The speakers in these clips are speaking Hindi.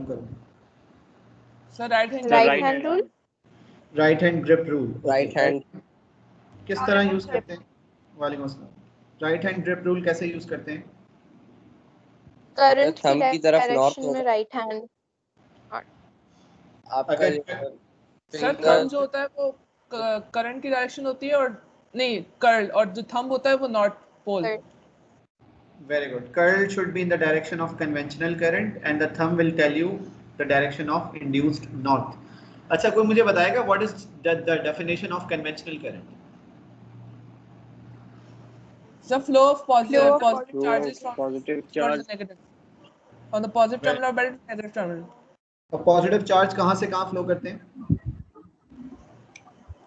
करूँ? Sir right hand right hand rule, right hand grip rule. Right hand किस तरह यूज करते हैं? वालेकुम अस्सलाम। राइट हैंड ग्रिप रूल कैसे यूज करते हैं? करंट थंब की तरफ नॉर्थ डायरेक्शन में होगा राइट हैंड, आपका अगर सर थंब जो होता है वो करंट की डायरेक्शन होती है और नहीं कर्ल, और जो थंब होता है वो north pole. very good. Curl should be in the direction of conventional current and the thumb will tell you the direction of induced north. अच्छा, कोई मुझे बताएगा what is the definition of conventional current? The flow of positive charges flow from positive towards charge the negative, from the positive terminal or negative terminal. और पॉजिटिव चार्ज कहाँ से कहाँ फ्लो करते हैं?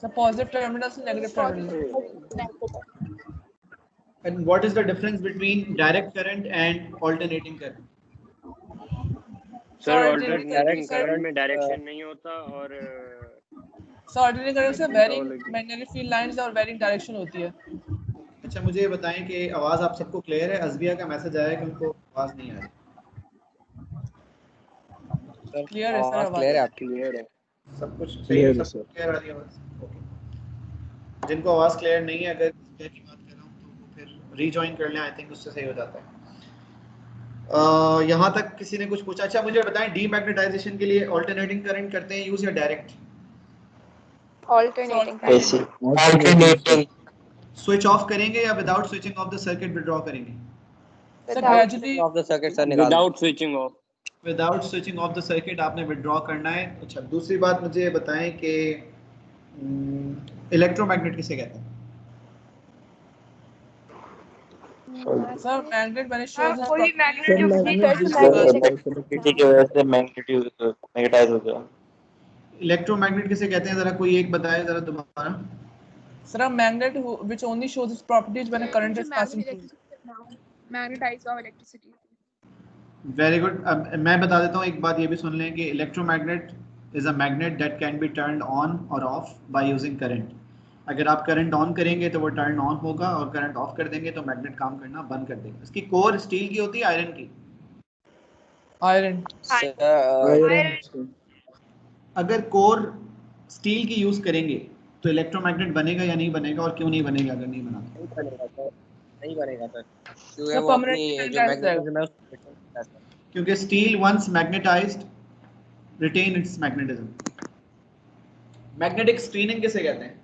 The positive terminal से negative terminal. And what is the difference between direct current and alternating current? Sir alternating direct current में डायरेक्शन नहीं होता और So alternating current से varying magnetic field lines और varying direction होती है। अच्छा, मुझे ये बताएं कि आवाज़ आप सबको क्लियर है? अज़बिया का मैसेज आया है कि उनको आवाज़ नहीं आ रही। क्लियर है सर आवाज? क्लियर है, आपकी क्लियर है, सब कुछ सही है? सब क्लियर आ रही है आवाज़? ओके। जिनको आवाज़ क्लियर नहीं है, अगर अज़बिया की बात कर रहा हूँ तो वो फिर रीजॉइन कर लें, आई थिंक उससे सही हो जाता है। यहाँ तक किसी ने कुछ पूछा? अच्छा, मुझे बताएं डीमैग्नेटाइजेशन के लिए ऑल्टरनेटिंग करंट करते हैं यूज या डायरेक्ट? ऑल्टरनेटिंग, स्विच ऑफ करेंगे या without switching off the circuit withdraw करेंगे? Sir gradually off the circuit sir निकाल without switching off, without switching off the circuit आपने विड्रॉ करना है। अच्छा, दूसरी बात मुझे बताएं कि इलेक्ट्रोमैग्नेट किसे कहते हैं? Sir magnet when it shows its कोई properties मैग्नेट की वजह से मैग्नेटाइज हो गया। इलेक्ट्रोमैग्नेट किसे कहते हैं? जरा कोई एक बताए जरा दोबारा। Sir, a magnet which only shows its properties when a current is passing through. Magnetise of electricity. Very good. अब मैं बता देता हूँ, एक बात ये भी सुन लें कि electromagnet is a magnet that can be turned on और ऑफ बाय यूजिंग करंट। अगर आप करंट ऑन करेंगे तो वो टर्न ऑन होगा और करंट ऑफ कर देंगे तो मैग्नेट काम करना बंद कर देगा। इसकी कोर स्टील की होती है आयरन की? Iron. अगर कोर स्टील की यूज करेंगे तो इलेक्ट्रोमैग्नेट बनेगा या नहीं बनेगा, और क्यों नहीं बनेगा अगर नहीं बना? नहीं बनेगा सर, क्योंकि सर वो अपनी permanently जो magnetized मैग्नेटिज्म है उसको क्योंकि steel once magnetised retain its magnetism. Magnetic screening किसे कहते हैं?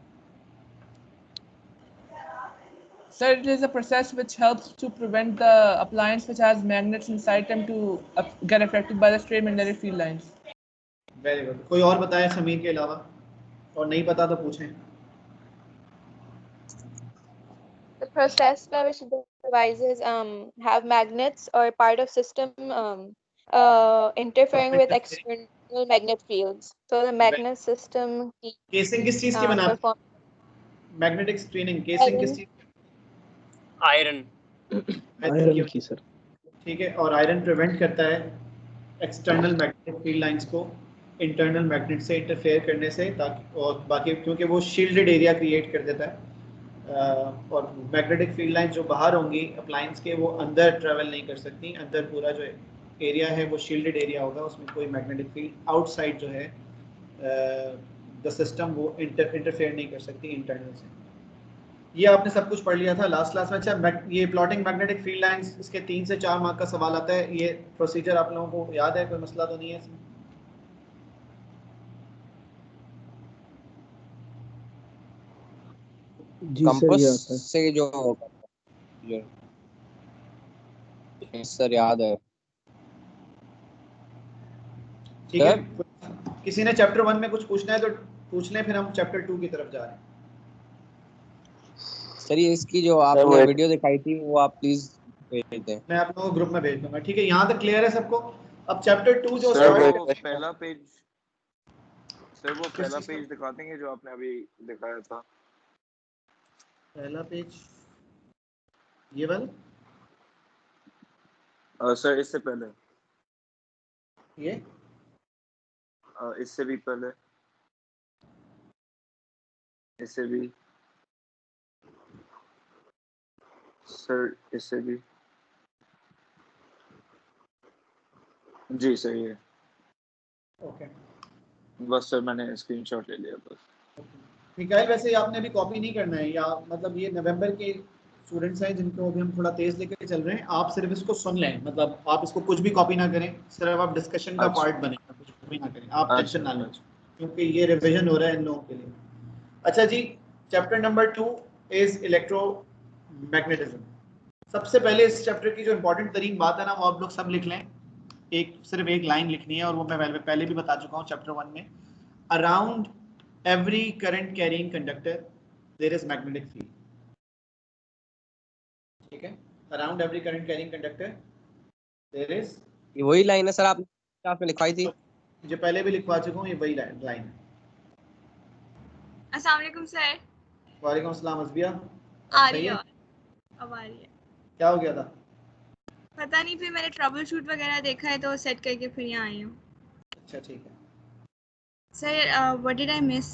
Sir, it is a process which helps to prevent the appliance which has magnets inside them to get affected by the stray magnetic field lines. Very good. कोई और बताए समीर के अलावा? और नहीं पता तो पूछें। The process by which devices have magnets or part of system interfering with external magnet fields. So the magnet system casing किस चीज की बनाते हैं? मैग्नेटिक स्क्रीनिंग केसिंग किस चीज? आयरन की सर। ठीक है, और आयरन प्रिवेंट करता है एक्सटर्नल मैग्नेटिक फील्ड लाइंस को इंटरनल मैग्नेट से इंटरफेयर करने से, ताकि और बाकी क्योंकि वो शील्डेड एरिया क्रिएट कर देता है। और मैग्नेटिक फील्ड लाइन जो बाहर होंगी अप्लायंस के वो अंदर ट्रेवल नहीं कर सकती। अंदर पूरा जो एरिया है वो शील्डेड एरिया होगा, उसमें कोई मैग्नेटिक फील्ड आउटसाइड जो है द सिस्टम वो इंटरफेयर नहीं कर सकती इंटरनल से। ये आपने सब कुछ पढ़ लिया था लास्ट क्लास में। अच्छा, ये प्लॉटिंग मैग्नेटिक फील्ड लाइंस, इसके 3 से 4 मार्क का सवाल आता है। ये प्रोसीजर आप लोगों को याद है? कोई मसला तो नहीं है इसमें? कंपास से जो सर याद है। ठीक है, किसी ने चैप्टर 1 में कुछ पूछना है तो पूछ लें, फिर हम चैप्टर 2 की तरफ जा रहे हैं। सर ये इसकी जो आपने वीडियो दिखाई थी वो आप प्लीज भेज दें। मैं आप लोगों को ग्रुप में भेज दूंगा। ठीक है, यहाँ तक क्लियर है सबको? अब चैप्टर 2 जो पहला पेज सर, वो पहला पेज दिखा देंगे जो आपने अभी दिखाया था। पहला पेज ये वाला? सर इससे पहले, ये इससे भी पहले, इससे भी सर, इससे भी जी सही है। ओके बस सर मैंने स्क्रीनशॉट ले लिया बस। मिकाइल वैसे आपने अभी कॉपी नहीं करना है, या मतलब ये नवंबर के स्टूडेंट्स हैं जिनको अभी हम थोड़ा तेज लेकर चल रहे हैं, आप सिर्फ इसको सुन लें, मतलब आप इसको कुछ भी कॉपी ना करें, सिर्फ आप डिस्कशन का अच्छा। पार्ट बनेगा, कुछ भी ना करें आप, टेंशन ना लें, अच्छा। क्योंकि ये रिवीजन हो रहा है इन लोगों के लिए। अच्छा जी, चैप्टर नंबर 2 इज इलेक्ट्रोमैग्नेटिज्म। सबसे पहले इस चैप्टर की जो इंपॉर्टेंट तरीन बात है ना, वो आप लोग सब लिख लें, सिर्फ एक लाइन लिखनी है, और वो मैं पहले भी बता चुका हूँ चैप्टर 1 में। Around every current carrying conductor there is magnetic field, ठीक है, around every current carrying conductor there is, ये वही लाइन है सर आपने क्लास में लिखवाई थी? जो पहले भी लिखवा चुका हूँ, ये वही लाइन है। अस्सलाम वालेकुम सर। वालेकुम अस्सलाम अज़बिया। आ रही है, अब आ रही है। क्या हो गया था? पता नहीं, फिर मैंने ट्रबल शूट वगैरह देखा है तो सेट करके फिर यहाँ आई हूँ। अच्छा ठीक है sir what did I miss?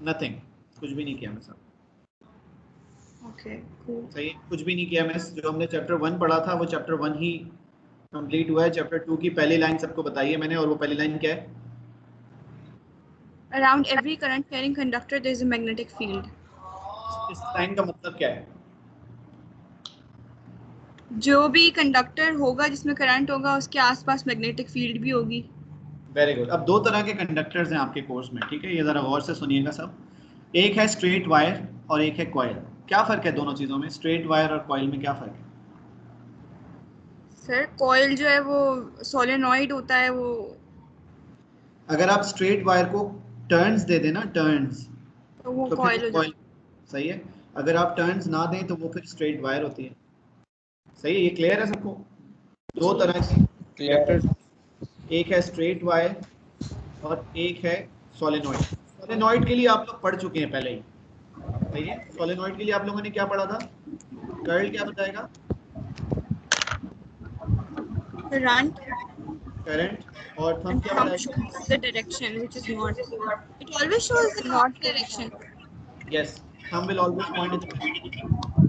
Nothing, कुछ भी नहीं किया मैं साहब। Okay cool. सही है, कुछ भी नहीं किया मैं, जो हमने चैप्टर 1 पढ़ा था वो चैप्टर 1 ही कंप्लीट हुआ है। चैप्टर 2 की पहली लाइन सबको बताई है मैंने, और वो पहली लाइन क्या है? Around every current carrying conductor there is a magnetic field. इस लाइन का मतलब क्या है? जो भी कंडक्टर होगा जिसमें करंट होगा उसके आसपास मैग्नेटिक फील्ड भी होगी। Very good. अब 2 तरह के कंडक्टर्स हैं आपके कोर्स में, ठीक है, ये जरा गौर से सुनिएगा सब। एक है स्ट्रेट वायर और एक है कॉइल। क्या फर्क है दोनों चीजों में? स्ट्रेट वायर और कॉइल में क्या फर्क है? सर कॉइल जो है वो सोलेनॉइड होता है, वो अगर आप स्ट्रेट वायर को टर्न्स दे देना, टर्न्स, तो वो तो फिर कॉइल वो हो कॉइल। सही है। अगर आप टर्न्स ना दें तो वो फिर स्ट्रेट वायर होती है। सही है, ये क्लियर है सबको? 2 तरह के कंडक्टर्स, एक है स्ट्रेट वायर और एक है सोलेनॉइड। सोलेनॉइड के लिए आप लोग पढ़ चुके हैं पहले ही। सही है, सोलेनॉइड के लिए आप लोगों ने क्या पढ़ा था? कर्ल क्या बताएगा? करंट। करंट। और थंब And क्या thumb बताएगा? shows the direction which is north. It always shows the north direction. Yes, thumb will always point in the direction.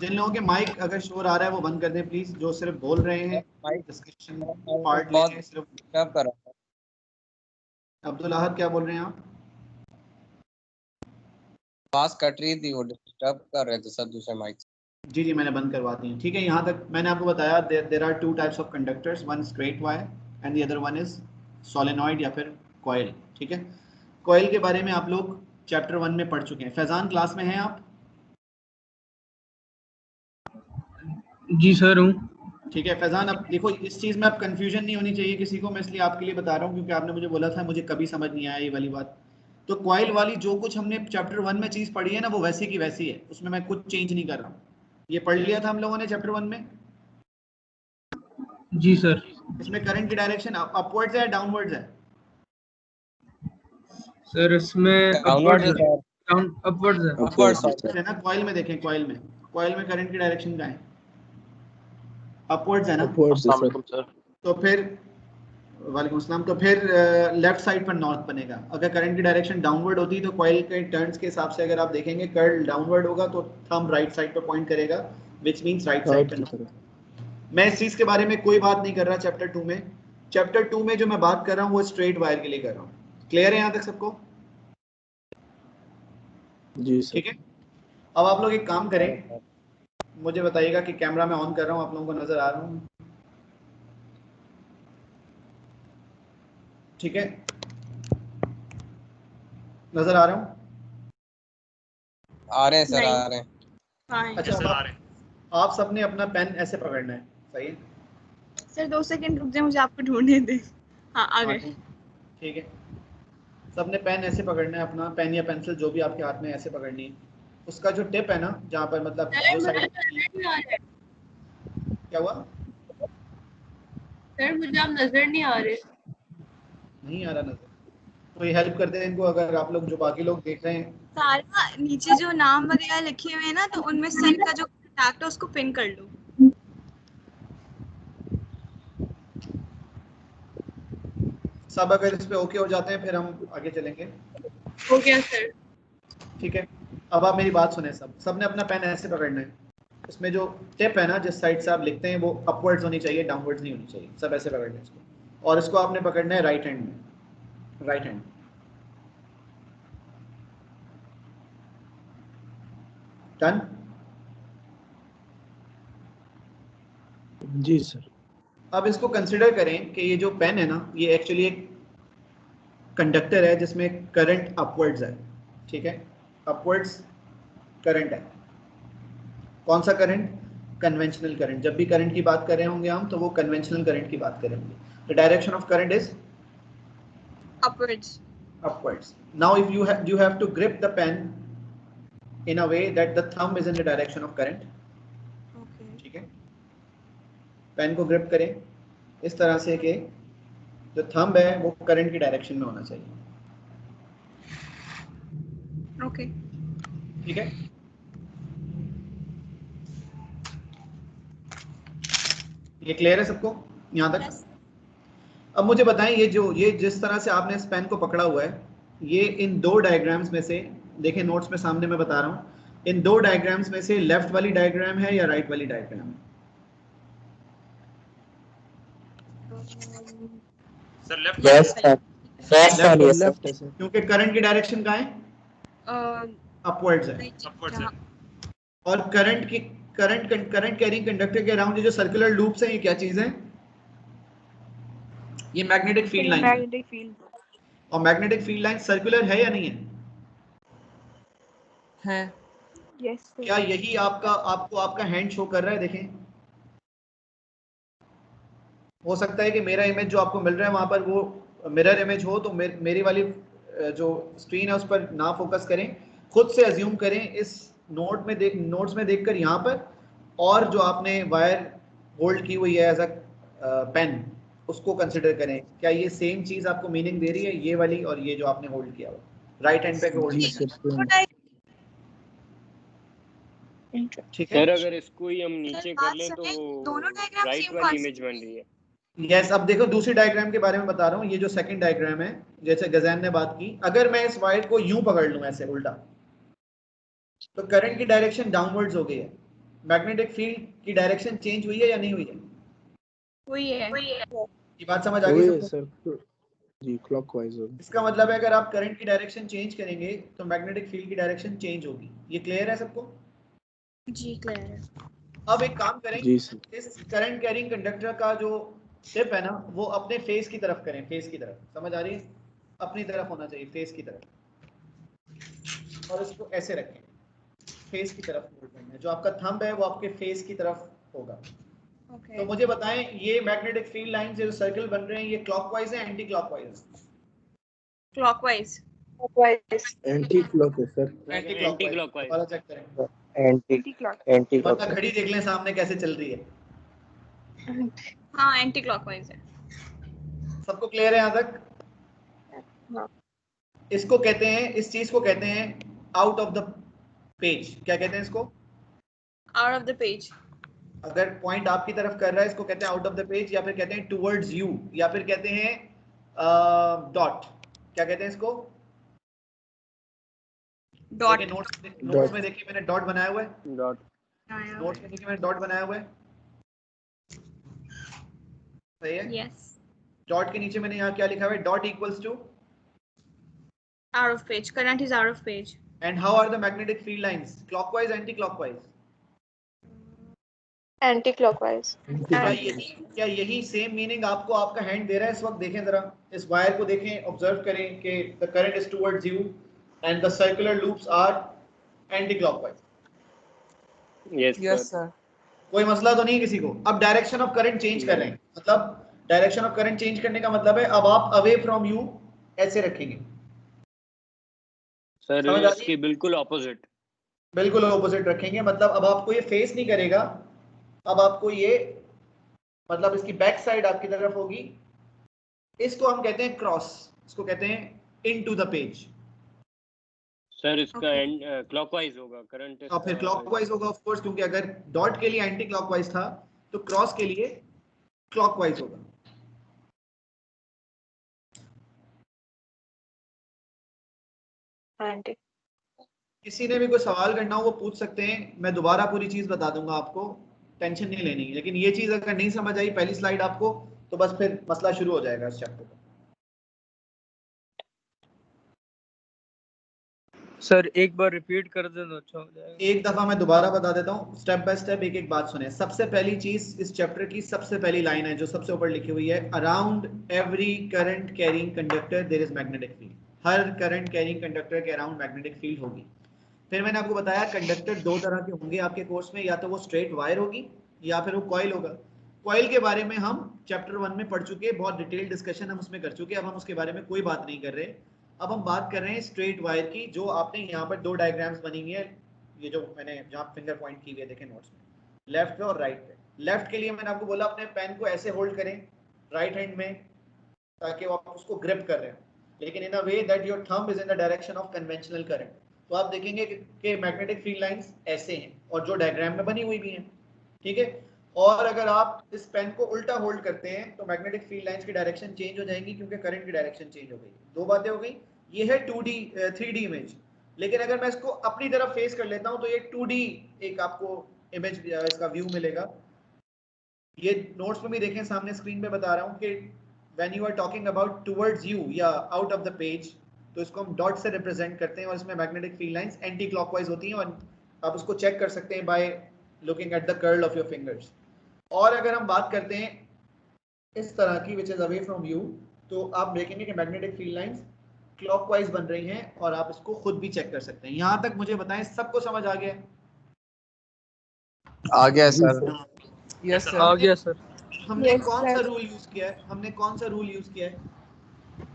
जिन लोगों के माइक अगर शोर आ रहा है वो बंद कर दें प्लीज, जो सिर्फ बोल रहे हैं, डिस्कशन पार्ट ले रहे हैं सिर्फ। डिस्टर्ब कर रहा है। अब्दुल अहद क्या बोल रहे हैं आप? आवाज कट रही थी, वो डिस्टर्ब कर रहे थे सब दूसरे माइक। जी जी, मैंने बंद करवा दी है, ठीक है। यहाँ तक मैंने आपको बताया, there are 2 types of conductors, one straight wire and the other one is solenoid या फिर कॉइल, ठीक है। कॉइल के बारे में आप लोग चैप्टर 1 में पढ़ चुके हैं। फैजान क्लास में हैं आप? जी सर हूँ। ठीक है फैजान, अब देखो इस चीज़ में अब कंफ्यूजन नहीं होनी चाहिए किसी को, मैं इसलिए आपके लिए बता रहा हूँ क्योंकि आपने मुझे बोला था मुझे कभी समझ नहीं आया ये वाली बात। तो कॉइल वाली जो कुछ हमने चैप्टर 1 में चीज़ पढ़ी है ना, वो वैसी की वैसी है, उसमें मैं कुछ चेंज नहीं कर रहा हूँ। ये पढ़ लिया था हम लोगों ने चैप्टर 1 में। जी सर। इसमें करंट की डायरेक्शन अपवर्ड्स है या डाउनवर्ड्स है? सर इसमें डाउनवर्ड है सर। अपवर्ड्स है। अपवर्ड है ना। कॉइल में देखें, कॉइल में करंट की डायरेक्शन क्या है? अपवर्ड्स है ना। अस्सलाम वालेकुम सर। तो फिर वालेकुम अस्सलाम, तो फिर लेफ्ट साइड पर नॉर्थ बनेगा। अगर करंट की डायरेक्शन डाउनवर्ड होती तो कॉइल के टर्न्स के हिसाब से अगर आप देखेंगे कर्ल डाउनवर्ड होगा तो थंब राइट साइड पर पॉइंट करेगा, विच मींस राइट साइड पर। मैं इस चीज के बारे में कोई बात नहीं कर रहा चैप्टर 2 में। चैप्टर 2 में जो मैं बात कर रहा हूँ वो स्ट्रेट वायर के लिए कर रहा हूँ। क्लियर है यहाँ तक सबको? जी सर। ठीक है। अब आप लोग एक काम करें, मुझे बताइएगा कि कैमरा मैं ऑन कर रहा हूँ, आप लोगों को नजर आ रहा हूँ? ठीक है, नजर आ रहा हूँ? आ रहे हैं सर, नहीं। आ रहे हैं। हाँ अच्छा सर, आ रहे हैं। आप सबने अपना पेन ऐसे पकड़ना है, सही है? सर 2 सेकंड रुक जाए, मुझे आपको ढूंढने दे। हाँ आ गए। ठीक है, सबने पेन ऐसे पकड़ना है, अपना पेन या पेंसिल जो भी आपके हाथ में ऐसे पकड़नी है। उसका जो टिप है ना, जहाँ पर मतलब जो साइड, क्या हुआ? सर मुझे आप नजर नहीं आ रहे। नहीं आ रहा नजर? कोई हेल्प कर दे इनको, अगर आप लोग जो बाकी लोग देख रहे हैं। सारा नीचे जो नाम वगैरह लिखे हुए हैं ना, तो उनमें सन का जो कॉन्टैक्ट है उसको पिन कर लो। सब अगर इस पे ओके हो जाते हैं फिर हम आगे चलेंगे। हो गया सर। ठीक है, अब आप मेरी बात सुने। सबने अपना पेन ऐसे पकड़ना है। इसमें जो टिप है ना, जिस साइड से आप लिखते हैं वो अपवर्ड्स होनी चाहिए, डाउनवर्ड्स नहीं होनी चाहिए। सब ऐसे पकड़ना है इसको। और इसको आपने पकड़ना है राइट हैंड में, राइट हैंड। डन? जी सर। अब इसको कंसिडर करें कि ये जो पेन है ना, ये एक्चुअली एक कंडक्टर है जिसमें करंट अपवर्ड्स है, ठीक है, अपवर्ड्स करंट है। कौन सा करंट? Conventional current. जब भी करंट की बात कर रहे होंगे हम, तो वो कन्वेंशनल करंट की बात करेंगे। The direction of current is upwards. upwards. Now if you have to grip the pen in a way that the thumb is in the direction of current. Okay. ठीक है, पेन को ग्रिप करें इस तरह से कि जो थंब है वो करंट की डायरेक्शन में होना चाहिए। Okay. ठीक है, ये क्लियर है सबको यहाँ तक? Yes. अब मुझे बताएं, ये जिस तरह से आपने इस पेन को पकड़ा हुआ है, ये इन दो डायग्राम्स में से, देखें नोट्स में सामने मैं बता रहा हूँ, इन दो डायग्राम्स में से लेफ्ट वाली डायग्राम है या राइट वाली डायग्राम है? Sir left Yes sir. Left है सर। क्योंकि करंट की डायरेक्शन कहाँ है? अपवर्ड्स है। अपवर्ड्स है। और करंट कैरिंग कंडक्टर के अराउंड जो सर्कुलर लूप्स हैं, ये क्या चीज है? ये मैग्नेटिक फील्ड लाइन है। Magnetic field. और मैग्नेटिक फील्ड लाइन सर्कुलर है या नहीं है? है। Yes, sir. क्या यही आपको आपका हैंड शो कर रहा है? देखें, हो सकता है कि मेरा इमेज जो आपको मिल रहा है वहां पर वो मिरर इमेज हो, तो मेरी वाली जो स्क्रीन है उस पर ना फोकस करें, खुद से अज्यूम करें इस नोट्स में देखकर यहाँ पर, और जो आपने वायर होल्ड की हुई है एज अ पेन, उसको कंसिडर करें। क्या ये सेम चीज आपको मीनिंग दे रही है, ये वाली और ये जो आपने होल्ड किया हुआ राइट हैंड पे होल्ड जी किया? सर। ठीक है सर अगर इसको ही हम नीचे कर लें तो दोनों डायग्राम राइट सेम वाली इमेज बन रही है। यस, अब देखो दूसरी डायग्राम के बारे में बता रहा हूँ। ये जो सेकंड डायग्राम है, जैसे गजैन ने बात की, अगर मैं इस वायर को यूं पकड़ लूं ऐसे उल्टा, तो करंट की डायरेक्शन डाउनवर्ड्स हो गई है। मैग्नेटिक फील्ड की डायरेक्शन चेंज हुई है या नहीं हुई है? हुई है। ये बात समझ आ गई सबको? सर जी, क्लॉकवाइज होगा। इसका मतलब है अगर आप करंट की डायरेक्शन चेंज करेंगे तो मैग्नेटिक फील्ड की डायरेक्शन चेंज होगी। ये क्लियर है सबको? जी क्लियर है। अब एक काम करें, जी सर। इस करंट कैरिंग कंडक्टर का जो टिप है ना, वो अपने फेस की तरफ करें। फेस की तरफ, समझ आ रही है? अपनी तरफ होना चाहिए, फेस की तरफ। और इसको ऐसे रखें, फेस की तरफ होल्ड करना है। जो आपका थंब है वो आपके फेस की तरफ होगा। Okay. तो मुझे बताएं, ये मैग्नेटिक फील्ड लाइन से जो सर्कल बन रहे हैं, ये क्लॉकवाइज है anti clockwise? Clockwise. Anti clock है sir. Anti anti clockwise. Clockwise. दोबारा चेक करें, एंटी वरना घड़ी देख लें सामने कैसे चल रही है। हाँ एंटी क्लॉकवाइज है। सबको क्लियर है यहाँ तक? इसको कहते हैं, इस चीज को कहते हैं आउट ऑफ द पेज। क्या कहते हैं इसको? Out of the page. अगर पॉइंट आपकी तरफ कर रहा है, इसको कहते हैं आउट ऑफ द पेज, या फिर कहते हैं टुवर्ड्स यू, या फिर कहते हैं डॉट। क्या कहते हैं इसको? Dot. नोट्स में देखिए मैंने डॉट बनाया हुआ है। डॉट। नोट्स में देखिए मैंने डॉट बनाया हुआ है, सही है? Yes. डॉट के नीचे मैंने यहाँ क्या लिखा हुआ है? Dot equals to, Out of page. Current is out of page. And how are the magnetic field lines? Clockwise anti clockwise? Anti-clockwise. क्या यही सेम मीनिंग आपको आपका हैंड दे रहा है इस वक्त? देखें जरा, इस वायर को देखें, ऑब्जर्व करें कि the current is towards you and the circular loops are anti clockwise. Yes sir. कोई मसला तो नहीं है किसी को? अब डायरेक्शन ऑफ करंट चेंज कर रहे हैं, मतलब डायरेक्शन ऑफ करंट चेंज करने का मतलब है अब आप अवे फ्रॉम यू ऐसे रखेंगे। सर इसके बिल्कुल ऑपोजिट। बिल्कुल ऑपोजिट रखेंगे, मतलब अब आपको ये फेस नहीं करेगा, अब आपको ये, मतलब इसकी बैक साइड आपकी तरफ होगी। इसको हम कहते हैं क्रॉस, इसको कहते हैं इनटू द पेज। सर इसका क्लॉकवाइज होगा करंट। और फिर क्लॉकवाइज होगा ऑफ कोर्स, क्योंकि अगर डॉट के लिए एंटी क्लॉकवाइज था तो क्रॉस के लिए क्लॉकवाइज होगा। Anti. किसी ने भी कोई सवाल करना हो वो पूछ सकते हैं, मैं दोबारा पूरी चीज बता दूंगा आपको, टेंशन नहीं लेनी। लेकिन ये चीज अगर नहीं समझ आई, पहली स्लाइड आपको तो बस फिर मसला शुरू हो जाएगा इस चैप्टर का। सर एक बार रिपीट कर दे तो अच्छा हो जाएगा। एक दफा मैं दोबारा बता देता हूँ, स्टेप बाय स्टेप एक एक बात सुने। सबसे पहली चीज इस चैप्टर की सबसे पहली लाइन है जो सबसे ऊपर लिखी हुई है, around every current carrying conductor there is magnetic field. हर करंट कैरिंग कंडक्टर के अराउंड मैग्नेटिक फील्ड होगी। फिर मैंने आपको बताया कंडक्टर दो तरह के होंगे आपके कोर्स में, या तो वो स्ट्रेट वायर होगी या फिर वो कॉइल होगा। कॉइल के बारे में हम चैप्टर 1 में पढ़ चुके, बहुत डिटेल डिस्कशन हम उसमें कर चुके, अब हम उसके बारे में कोई बात नहीं कर रहे। अब हम बात कर रहे हैं स्ट्रेट वायर की, जो आपने यहाँ पर दो डायग्राम्स बनी हुई है, ये जो मैंने जहाँ फिंगर पॉइंट की हुई है देखें नोट्स में, लेफ्ट पे और राइट पे। लेफ्ट के लिए मैंने आपको बोला अपने पेन को ऐसे होल्ड करें राइट हैंड में ताकि आप उसको ग्रिप कर रहे हैं, लेकिन in a way that your thumb is in the direction of conventional current. तो आप देखेंगे कि मैग्नेटिक फील्ड लाइंस ऐसे हैं और जो डायग्राम में बनी हुई भी हैं, ठीक है। और अगर आप इस पेन को उल्टा होल्ड करते हैं तो मैग्नेटिक फील्ड लाइंस की डायरेक्शन चेंज हो जाएगी क्योंकि करंट की डायरेक्शन चेंज हो गई। दो बातें हो गई। ये है 2D 3D इमेज, लेकिन अगर मैं इसको अपनी तरफ फेस कर लेता हूं तो ये 2D एक आपको इमेज इसका व्यू मिलेगा। ये नोट्स में भी देखें, सामने स्क्रीन पे बता रहा हूं कि when you are talking about towards you या आउट ऑफ द पेज, तो इसको हम डॉट से रिप्रेजेंट करते हैं और इसमें magnetic field lines anti clockwise होती हैं और आप उसको चेक कर सकते हैं by looking at the curl of your fingers. और अगर हम बात करते हैं इस तरह की which is away from you, तो आप देखेंगे कि मैग्नेटिक फील्ड लाइंस क्लॉकवाइज बन रही हैं और आप इसको खुद भी चेक कर सकते हैं। यहां तक मुझे बताएं सबको समझ आ गया? आ गया सर। Yes sir. आ गया सर। हमने Yes, कौन sir. सा रूल यूज किया है? हमने कौन सा रूल यूज किया है?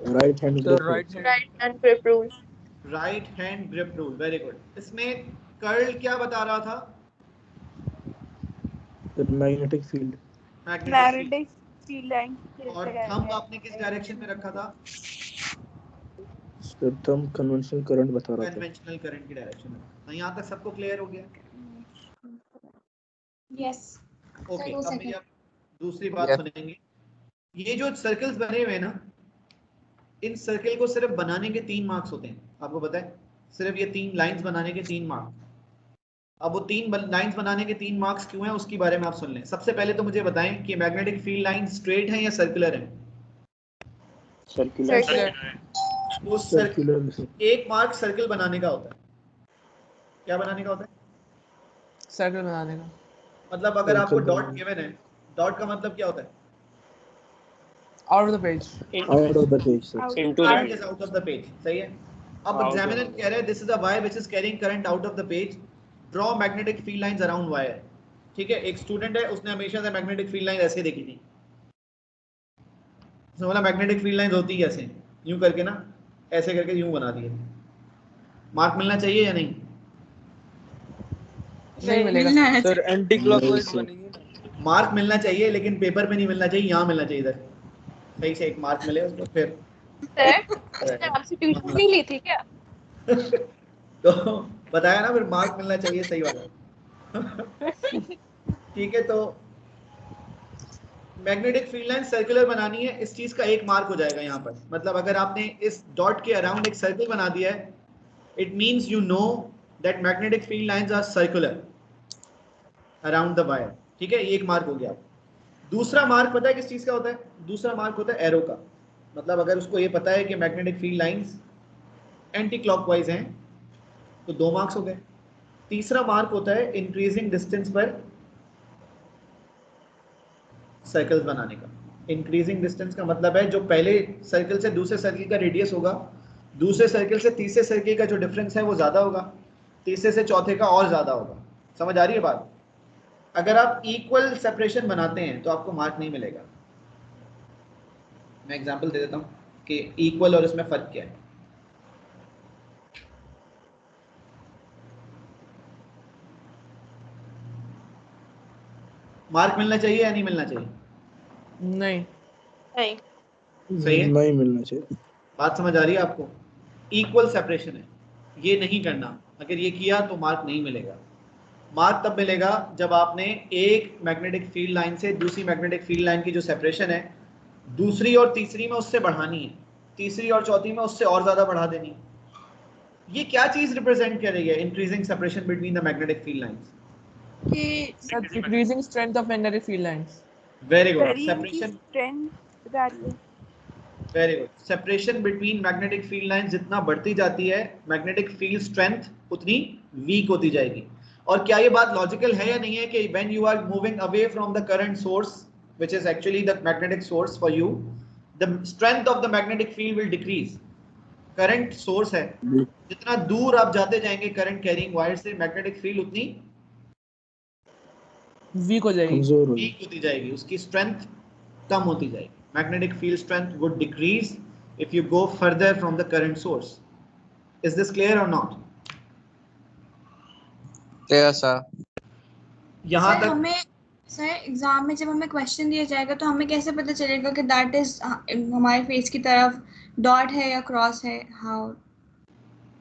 Right hand sir right hand. Right hand grip rule. Right hand grip rule, very good. इसमें कर्ल क्या बता रहा था? Magnetic field. Magnetic field line. और थंब आपने किस डायरेक्शन में रखा था? सर थंब कन्वेंशनल करंट बता रहा था। कन्वेंशनल करंट की डायरेक्शन में। तो यहाँ तक सबको क्लियर हो गया? Yes. ओके, अब मेरी आप दूसरी बात Yes. सुनेंगे। ये जो सर्कल्स बने हुए हैं ना, इन सर्कल को सिर्फ बनाने के 3 मार्क्स होते हैं, आपको पता है? सिर्फ ये 3 लाइंस बनाने के 3 मार्क्स। अब वो 3 लाइंस बनाने के 3 मार्क्स क्यों हैं उसकी बारे में आप सुन लें। सबसे पहले तो मुझे बताएं कि मैग्नेटिक फील्ड लाइन स्ट्रेट है या सर्कुलर है? सर्कुलर। तो सर्कुलर। एक मार्क सर्कल बनाने का होता है। क्या बनाने का होता है? सर्कल बनाने का। मतलब अगर आपको सर्कल डॉट बनाने। गिवन है, डॉट का मतलब क्या होता है? Out of the page. Out of the page sir. Into current is out of the page, सही है। अब Out of एग्जामिनर the कह रहा है this is a wire which is carrying current out of the page, draw magnetic field lines around wire. ठीक है, एक स्टूडेंट है, उसने हमेशा से मैग्नेटिक फील्ड लाइन ऐसे देखी थी। उसने बोला मैग्नेटिक फील्ड लाइंस होती है ऐसे, यूं करके ना, ऐसे करके यूं बना दिए। मार्क मिलना चाहिए या नहीं? नहीं मिलेगा मिलना है सर एंटी क्लॉकवाइज बनेगी। मार्क मिलना चाहिए लेकिन पेपर पे नहीं मिलना चाहिए, यहाँ मिलना चाहिए इधर। सही से एक मार्क मिले उसको फिर। Sir, उसने आपसे ट्यूशन नहीं ली थी क्या? तो बताया ना, फिर मार्क मिलना चाहिए सही वाला। ठीक है, तो मैग्नेटिक फील्ड लाइन सर्कुलर बनानी है, इस चीज का एक मार्क हो जाएगा यहाँ पर। मतलब अगर आपने इस डॉट के अराउंड एक सर्कल बना दिया है, it means you know that magnetic field lines are circular around the wire. ठीक है, ये एक मार्क हो गया। दूसरा मार्क पता है किस चीज का होता है? दूसरा मार्क होता है एरो का। मतलब अगर उसको ये पता है कि magnetic field lines anti clockwise हैं तो 2 मार्क्स हो गए। तीसरा मार्क होता है इंक्रीजिंग डिस्टेंस पर सर्कल्स बनाने का। इंक्रीजिंग डिस्टेंस का मतलब है जो पहले सर्कल से दूसरे सर्कल का रेडियस होगा, दूसरे सर्कल से तीसरे सर्कल का जो डिफरेंस है वो ज्यादा होगा, तीसरे से चौथे का और ज्यादा होगा। समझ आ रही है बात? अगर आप इक्वल सेपरेशन बनाते हैं तो आपको मार्क नहीं मिलेगा। मैं एग्जांपल दे देता हूं कि इक्वल और इसमें फर्क क्या है। मार्क मिलना चाहिए या नहीं मिलना चाहिए? नहीं। नहीं। सही है, नहीं मिलना चाहिए। बात समझ आ रही है आपको? इक्वल सेपरेशन है, ये नहीं करना। अगर ये किया तो मार्क नहीं मिलेगा। मार्क तब मिलेगा जब आपने एक मैग्नेटिक फील्ड लाइन से दूसरी मैग्नेटिक फील्ड लाइन की जो सेपरेशन है दूसरी और तीसरी में उससे बढ़ानी है, तीसरी और चौथी में उससे और ज्यादा बढ़ा देनी है। ये क्या चीज रिप्रेजेंट कर रही है? Increasing separation between the magnetic field lines. Sir, decreasing strength of magnetic field lines. Very good. करीम की सेपरेशन, स्ट्रेंथ बता रही है। Very good. Separation between magnetic field lines जितना बढ़ती जाती है, मैग्नेटिक फील्ड स्ट्रेंथ उतनी वीक होती जाएगी। और क्या ये बात लॉजिकल है या नहीं है कि when you are moving away from the current source which is actually the magnetic source for you, the strength of the magnetic field will decrease. Current source है, जितना दूर आप जाते जाएंगे करंट कैरिंग वायर से, मैग्नेटिक फील्ड उतनी वीक हो जाएगी, कमजोर हो वीक होती जाएगी, उसकी स्ट्रेंथ कम होती जाएगी। Magnetic field strength would decrease if you go further from the current source. Is this clear or not? Clear, sir. यहाँ सर तक हमें सर एग्जाम में जब हमें क्वेश्चन दिया जाएगा तो हमें कैसे पता चलेगा कि दैट इज हमारे फेस की तरफ डॉट है या क्रॉस है? हाउ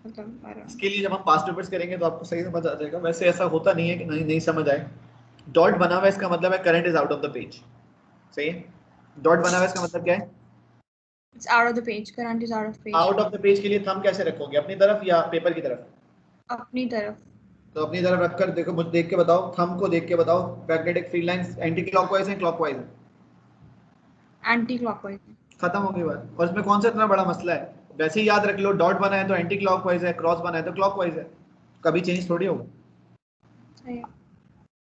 मतलब इसके लिए जब हम पास्ट पेपर्स करेंगे तो आपको सही समझ आ जाएगा। वैसे ऐसा होता नहीं है कि नहीं समझ आए। डॉट बना हुआ इसका मतलब है current is out of the page, सही है। डॉट बना हुआ इसका मतलब क्या है? It's out of the page, current is out of page. Out of the page के लिए थंब कैसे रखोगे, अपनी तरफ या पेपर की तरफ? अपनी तरफ। तो अपनी तरफ रखकर देखो, मुझे देख के बताओ, थंब को देख के बताओ magnetic field lines anti clockwise है क्लॉकवाइज है? Anti clockwise. खत्म हो गई बात। और इसमें कौन सा इतना बड़ा मसला है? वैसे ही याद रख लो, डॉट बना है तो एंटी क्लॉकवाइज है, क्रॉस बना है तो क्लॉकवाइज है, कभी चेंज थोड़ी होगा।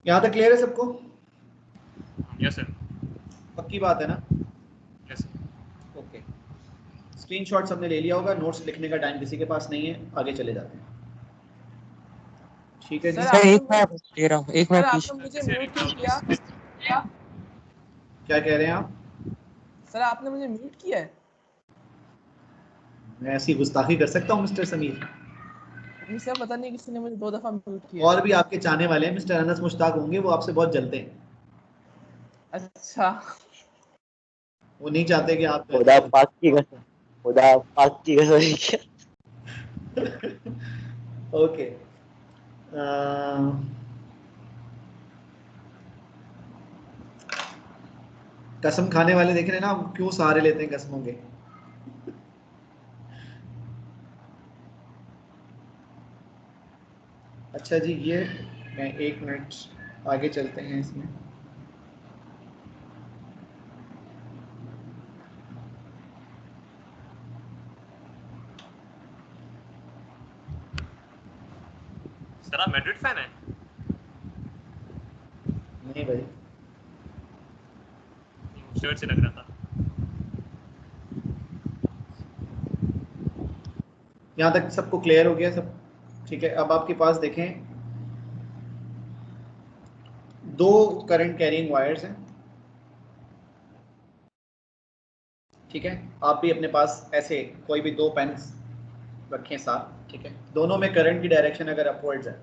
यहाँ तक क्लियर है सबको? Yes sir. पक्की बात है ना? Yes sir. ओके, स्क्रीनशॉट सबने ले लिया होगा, नोट्स लिखने का टाइम किसी के पास नहीं है, आगे चले जाते हैं। ठीक है जी सर, एक मिनट दे रहा हूँ, एक मिनट प्लीज। आपने मुझे म्यूट क्यों किया? क्या कह रहे हैं आप? सर आपने मुझे म्यूट किया है। मैं ऐसी गुस्ताखी कर सकता हूँ मिस्टर समीर? नहीं सर, पता नहीं किसी ने मुझे 2 दफा म्यूट किया। और भी आपके चाहने वाले हैं मिस्टर अनस मुश्ताक होंगे, वो आपसे बहुत जलते हैं। अच्छा, वो नहीं चाहते कि आप खुदा पाक की कसम, खुदा पाक की कसम। ओके, कसम खाने वाले देख रहे हैं ना, हम क्यों सहारे लेते हैं कसमों के। अच्छा जी, ये मैं 1 मिनट आगे चलते हैं इसमें। सर आप मैड्रिड फैन है? नहीं भाई, शर्ट से लग रहा था। यहाँ तक सबको क्लियर हो गया सब? ठीक है, अब आपके पास देखें 2 करंट कैरिंग वायर्स हैं, ठीक है। आप भी अपने पास ऐसे कोई भी 2 पेन्स रखें साथ, ठीक है। दोनों में करंट की डायरेक्शन अगर अपवर्ड्स है,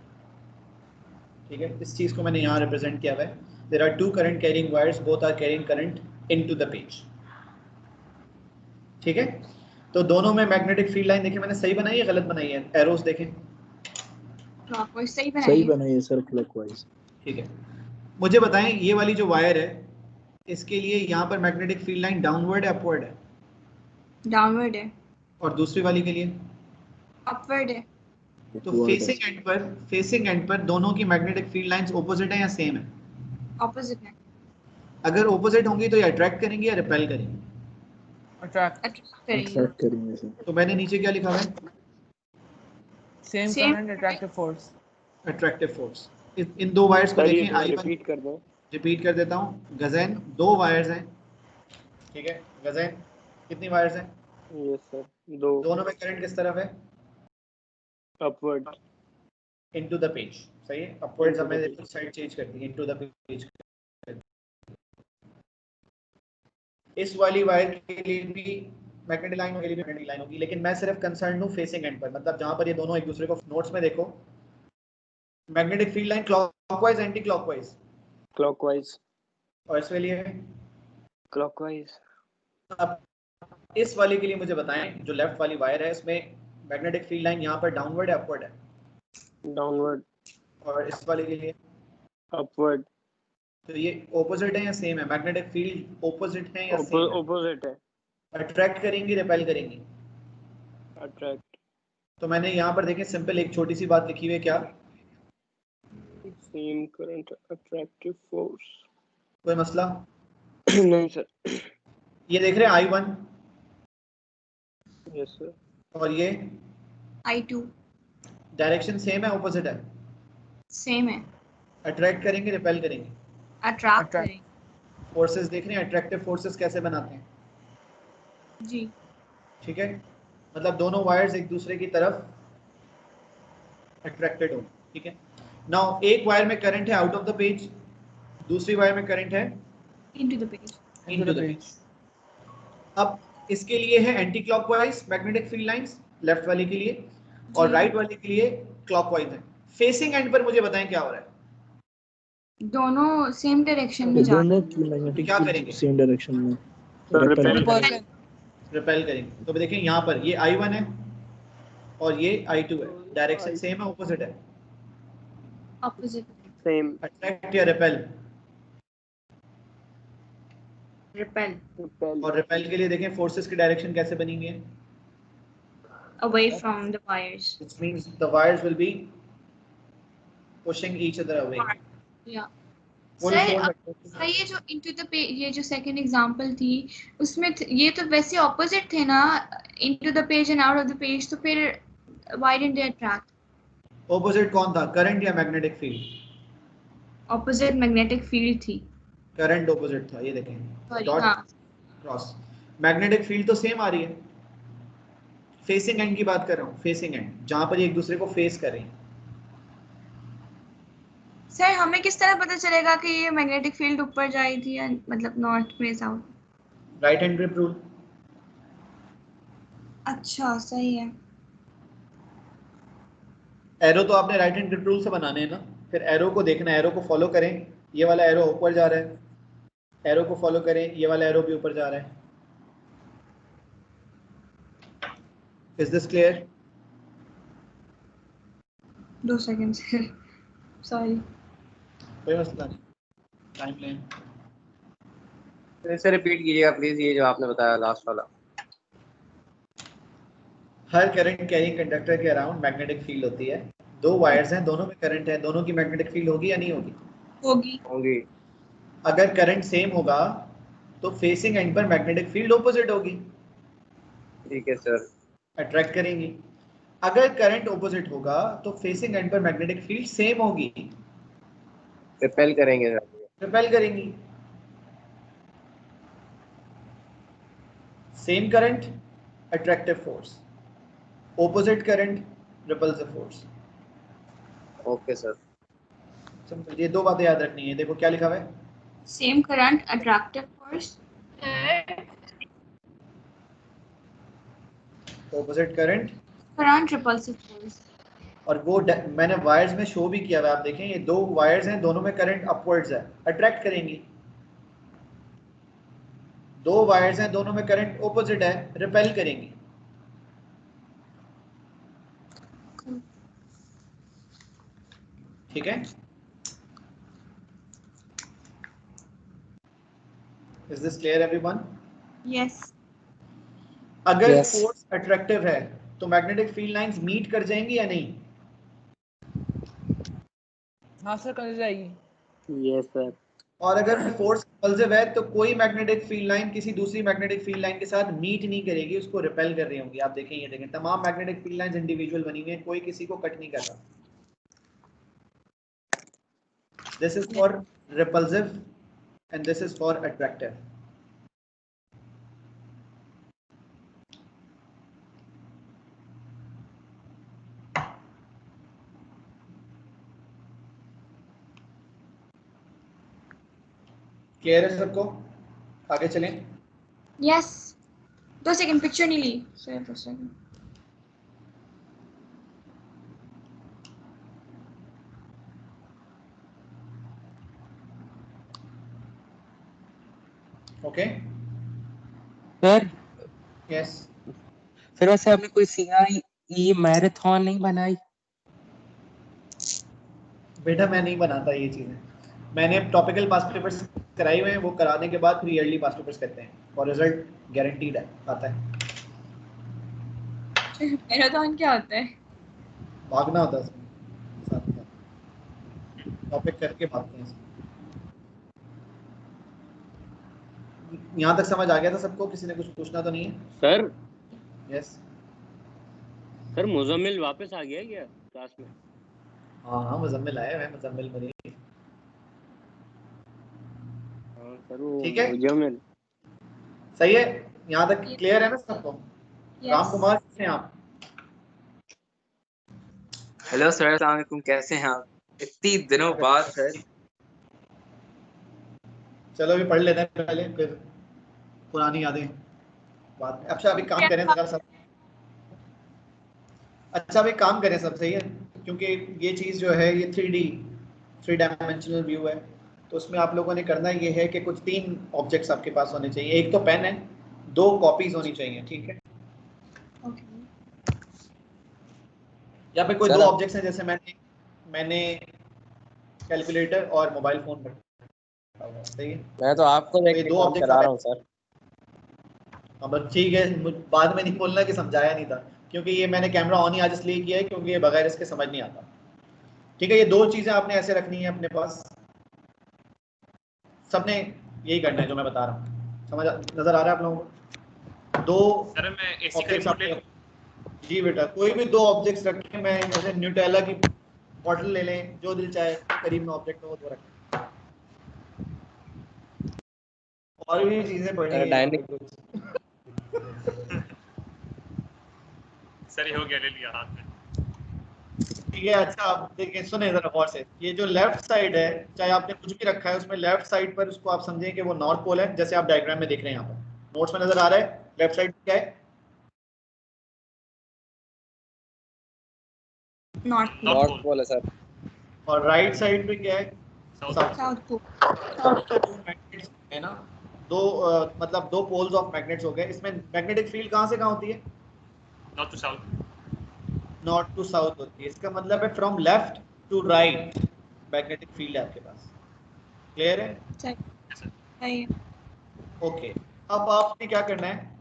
ठीक है। इस चीज़ को मैंने यहाँ रिप्रेजेंट किया हुआ है। There are 2 current carrying wires, both are carrying current into the page, ठीक है। तो दोनों में मैग्नेटिक फील्ड लाइन देखें, मैंने सही बनाई है गलत बनाई है? एरोस देखें। क्लॉकवाइज सही सही बनाई है सर, क्लॉकवाइज। ठीक है, मुझे बताएं ये वाली जो वायर है, इसके लिए यहाँ पर मैग्नेटिक फील्ड लाइन डाउनवर्ड है अपवर्ड है? डाउनवर्ड है। और दूसरी वाली के लिए? अपवर्ड है। तो फेसिंग एंड पर दोनों की मैग्नेटिक फील्ड लाइंस ऑपोजिट है या सेम है? ऑपोजिट है। अगर ऑपोजिट होंगी तो ये अट्रैक्ट करेंगी या रिपेल करेंगी? अट्रैक्ट करेंगे सर। तो मैंने नीचे क्या लिखा हुआ है? Same current, attractive force. Attractive force. इन 2 वायर्स को देखें, रिपीट कर दो। रिपीट कर देता हूँ। गजैन 2 वायर्स हैं, ठीक है। गजैन कितनी वायर्स हैं? Yes sir, 2। दोनों में करंट किस तरफ है? अपवर्ड इनटू द पेज, सही है। अपवर्ड्स हमने साइड चेंज कर दी, इनटू द पेज। इस वाली वायर के लिए भी मैग्नेटिक लाइन होगी, मैग्नेटिक लाइन होगी, लेकिन मैं सिर्फ कंसर्न हूँ फेसिंग एंड पर, मतलब जहां पर ये दोनों एक दूसरे को, नोट्स में देखो magnetic field line clockwise anti clockwise? Clockwise. और इस वाली है क्लॉकवाइज। अब इस वाली के लिए मुझे बताएं, जो लेफ्ट वाली वायर है इसमें मैग्नेटिक फील्ड लाइन यहाँ पर डाउनवर्ड है अपवर्ड है? डाउनवर्ड। और इस वाली के लिए? अपवर्ड। तो ये ऑपोजिट है या सेम है? मैग्नेटिक फील्ड ऑपोजिट है या सेम है? ऑपोजिट है। अट्रैक्ट करेंगी रिपेल करेंगी? अट्रैक्ट। तो मैंने यहाँ पर देखें सिंपल एक छोटी सी बात लिखी हुई है, क्या? Same current, attractive force. कोई मसला? नहीं सर। ये देख रहे हैं I1 यस सर। और ये I2 डायरेक्शन सेम है ऑपोजिट है? सेम है। अट्रैक्ट करेंगे रिपेल करेंगे? अट्रैक्ट करेंगे। फोर्सेस देख रहे हैं अट्रैक्टिव फोर्सेस कैसे बनाते हैं? जी। ठीक है, मतलब दोनों वायर्स एक दूसरे की तरफ अट्रैक्टेड हो। ठीक है, नाउ एक वायर में करंट है आउट ऑफ द पेज, दूसरी वायर में करंट है into the page. Into the page. अब इसके लिए है anti clockwise magnetic field lines left वाले के लिए, और राइट वाले के लिए क्लॉकवाइज है। फेसिंग एंड पर मुझे बताएं क्या हो रहा है? दोनों सेम डायरेक्शन में जा रहे दोनों हैं। की मैग्नेटिक क्या फील्ड करेंगे? सेम डायरेक्शन में Repulsion. रिपेल करेंगे। तो देखें यहाँ पर ये I1 है और ये I2 है, डायरेक्शन सेम है ऑपोजिट है? ऑपोजिट। सेम। अट्रैक्ट या रिपेल? रिपेल। और रिपेल के लिए देखें फोर्सेस की डायरेक्शन कैसे बनेंगे? Away from the wires. Which means the wires will be pushing each other away. या Full सर force सर ये जो इनटू द पेज, ये जो सेकंड एग्जांपल थी उसमें ये तो वैसे ऑपोजिट थे ना, into the page and out of the page, तो फिर why didn't they attract? Opposite कौन था, करंट या magnetic field? Opposite magnetic field थी। करंट ऑपोजिट था, ये देखें डॉट हाँ। क्रॉस। मैग्नेटिक फील्ड तो सेम आ रही है। फेसिंग एंड की बात कर रहा हूँ, फेसिंग एंड जहां पर ये एक दूसरे को फेस कर रही हैं। सर हमें किस तरह पता चलेगा कि ये मैग्नेटिक फील्ड ऊपर जा रही थी या मतलब नॉर्थ में south? Right hand grip rule. अच्छा सही है। एरो तो आपने राइट हैंड ग्रिप रूल से बनाने हैं ना, फिर एरो को देखना, एरो को फॉलो करें, ये वाला एरो ऊपर जा रहा है, एरो को फॉलो करें, ये वाला एरो भी ऊपर जा रहा है। Is this clear? 2 second sorry. कोई मसला नहीं, टाइम लें। फिर से रिपीट कीजिएगा प्लीज, ये जो आपने बताया लास्ट वाला। हर करंट कैरिंग कंडक्टर के अराउंड मैग्नेटिक फील्ड होती है। दो वायर्स हैं, दोनों में करंट है, दोनों की मैग्नेटिक फील्ड होगी या नहीं होगी? होगी। होंगी। अगर करंट सेम होगा तो फेसिंग एंड पर मैग्नेटिक फील्ड ऑपोजिट होगी, ठीक है सर। अट्रैक्ट करेंगी। अगर करंट ऑपोजिट होगा तो फेसिंग एंड पर मैग्नेटिक फील्ड सेम होगी, रिपेल करेंगे सर। रिपेल करेंगी। Same current attractive force, opposite current repulsive force. Okay sir. ये दो बातें याद रखनी है। देखो क्या लिखा हुआ है, same current attractive force, opposite current current repulsive force. और वो मैंने वायर्स में शो भी किया हुआ है, आप देखें ये दो वायर्स हैं, दोनों में करंट अपवर्ड्स है, अट्रैक्ट करेंगी। दो वायर्स हैं, दोनों में करंट ऑपोजिट है, रिपेल करेंगी। ठीक है, is this clear everyone? Yes. अगर Yes. फोर्स अट्रैक्टिव है तो मैग्नेटिक फील्ड लाइंस मीट कर जाएंगी या नहीं? हाँ सर कर जाएगी। Yes sir. और अगर फोर्स रिपल्सिव है तो कोई मैग्नेटिक फील्ड लाइन किसी दूसरी मैग्नेटिक फील्ड लाइन के साथ मीट नहीं करेगी, उसको रिपेल कर रही होंगी। आप देखें, ये देखें तमाम मैग्नेटिक फील्ड लाइंस इंडिविजुअल बनी हुई हैं, कोई किसी को कट नहीं कर रहा। This is for repulsive and this is for attractive. Clear है सबको? आगे चलें। यस। 2 सेकंड, पिक्चर नहीं ली sir, 2 second. Okay sir yes. फिर वैसे आपने कोई CIE मैराथन नहीं बनाई? बेटा मैं नहीं बनाता ये चीजें, मैंने टॉपिकल पास्ट पेपर्स कराए हुए हैं, वो कराने के बाद फिर ईयरली पास्ट पेपर्स करते हैं और रिजल्ट गारंटीड है, आता है। मैराथन क्या होता है? भागना होता है इसमें, साथ ही साथ टॉपिक करके भागते हैं इसमें। यहाँ तक समझ आ गया था सबको? किसी ने कुछ पूछना तो नहीं है? सर यस सर मुजम्मिल वापस आ गया क्या क्लास में? हाँ मुजम्मिल आया है, मुजम्मिल मनी। हाँ सर वो ठीक है मुजम्मिल। सही है, यहाँ तक क्लियर है ना सबको? राम कुमार कैसे हैं आप? हेलो सर, अस्सलाम वालेकुम, कैसे हैं आप? इतनी दिनों बाद सर। चलो अभी पढ़ लेते हैं पहले, फिर पुरानी यादें बाद में। अच्छा अभी काम करें जरा सब। अच्छा अभी काम करें सब, सही है? क्योंकि ये चीज़ जो है ये 3 डायमेंशनल व्यू है, तो उसमें आप लोगों ने करना ये है कि कुछ 3 ऑब्जेक्ट्स आपके पास होने चाहिए। एक तो पेन है, 2 कॉपीज होनी चाहिए, ठीक है? या फिर कोई 2 ऑब्जेक्ट्स हैं, जैसे मैंने कैलकुलेटर और मोबाइल फोन रखा हुआ है, सही है? मैं तो आपको देख के 2 काम ऑब्जेक्ट्स चला रहा हूँ सर। हाँ बस ठीक है, बाद में नहीं बोलना कि समझाया नहीं था, क्योंकि ये मैंने कैमरा ऑन ही आज इसलिए किया है क्योंकि ये बगैर इसके समझ नहीं आता। ठीक है, ये 2 चीज़ें आपने ऐसे रखनी है अपने पास, सबने यही करना है जो मैं बता रहा हूँ। समझ नजर आ रहा है आप लोगों को? 2 सर मैं एसी का ऑब्जेक्ट्स रिमोट ले आपने, लूं? जी बेटा कोई भी 2 ऑब्जेक्ट्स रखें, मैं जैसे न्यूटेला की बॉटल ले लें, जो दिल चाहे करीब में ऑब्जेक्ट हो वो रखें। और भी चीजें पढ़नी है सर ये हो गया, ले लिया हाथ में। ठीक है। अच्छा आप देखिए, सुने जरा गौर से, ये जो लेफ्ट साइड है, चाहे आपने कुछ भी रखा है उसमें लेफ्ट साइड पर उसको आप समझें कि वो नॉर्थ पोल है, जैसे आप डायग्राम में देख रहे हैं यहाँ पर नोट्स में नजर आ रहा है। लेफ्ट साइड क्या है? नॉर्थ पोल है सर। और राइट साइड पे क्या है? साउथ पोल है ना? 2 मतलब 2 पोल्स ऑफ मैग्नेट्स हो गए। इसमें मैग्नेटिक फील्ड कहाँ से कहाँ होती है? North to south. North to south होती है, इसका मतलब है from left to right magnetic field है आपके पास। क्लियर है? सही। ओके, अब आपने क्या करना है,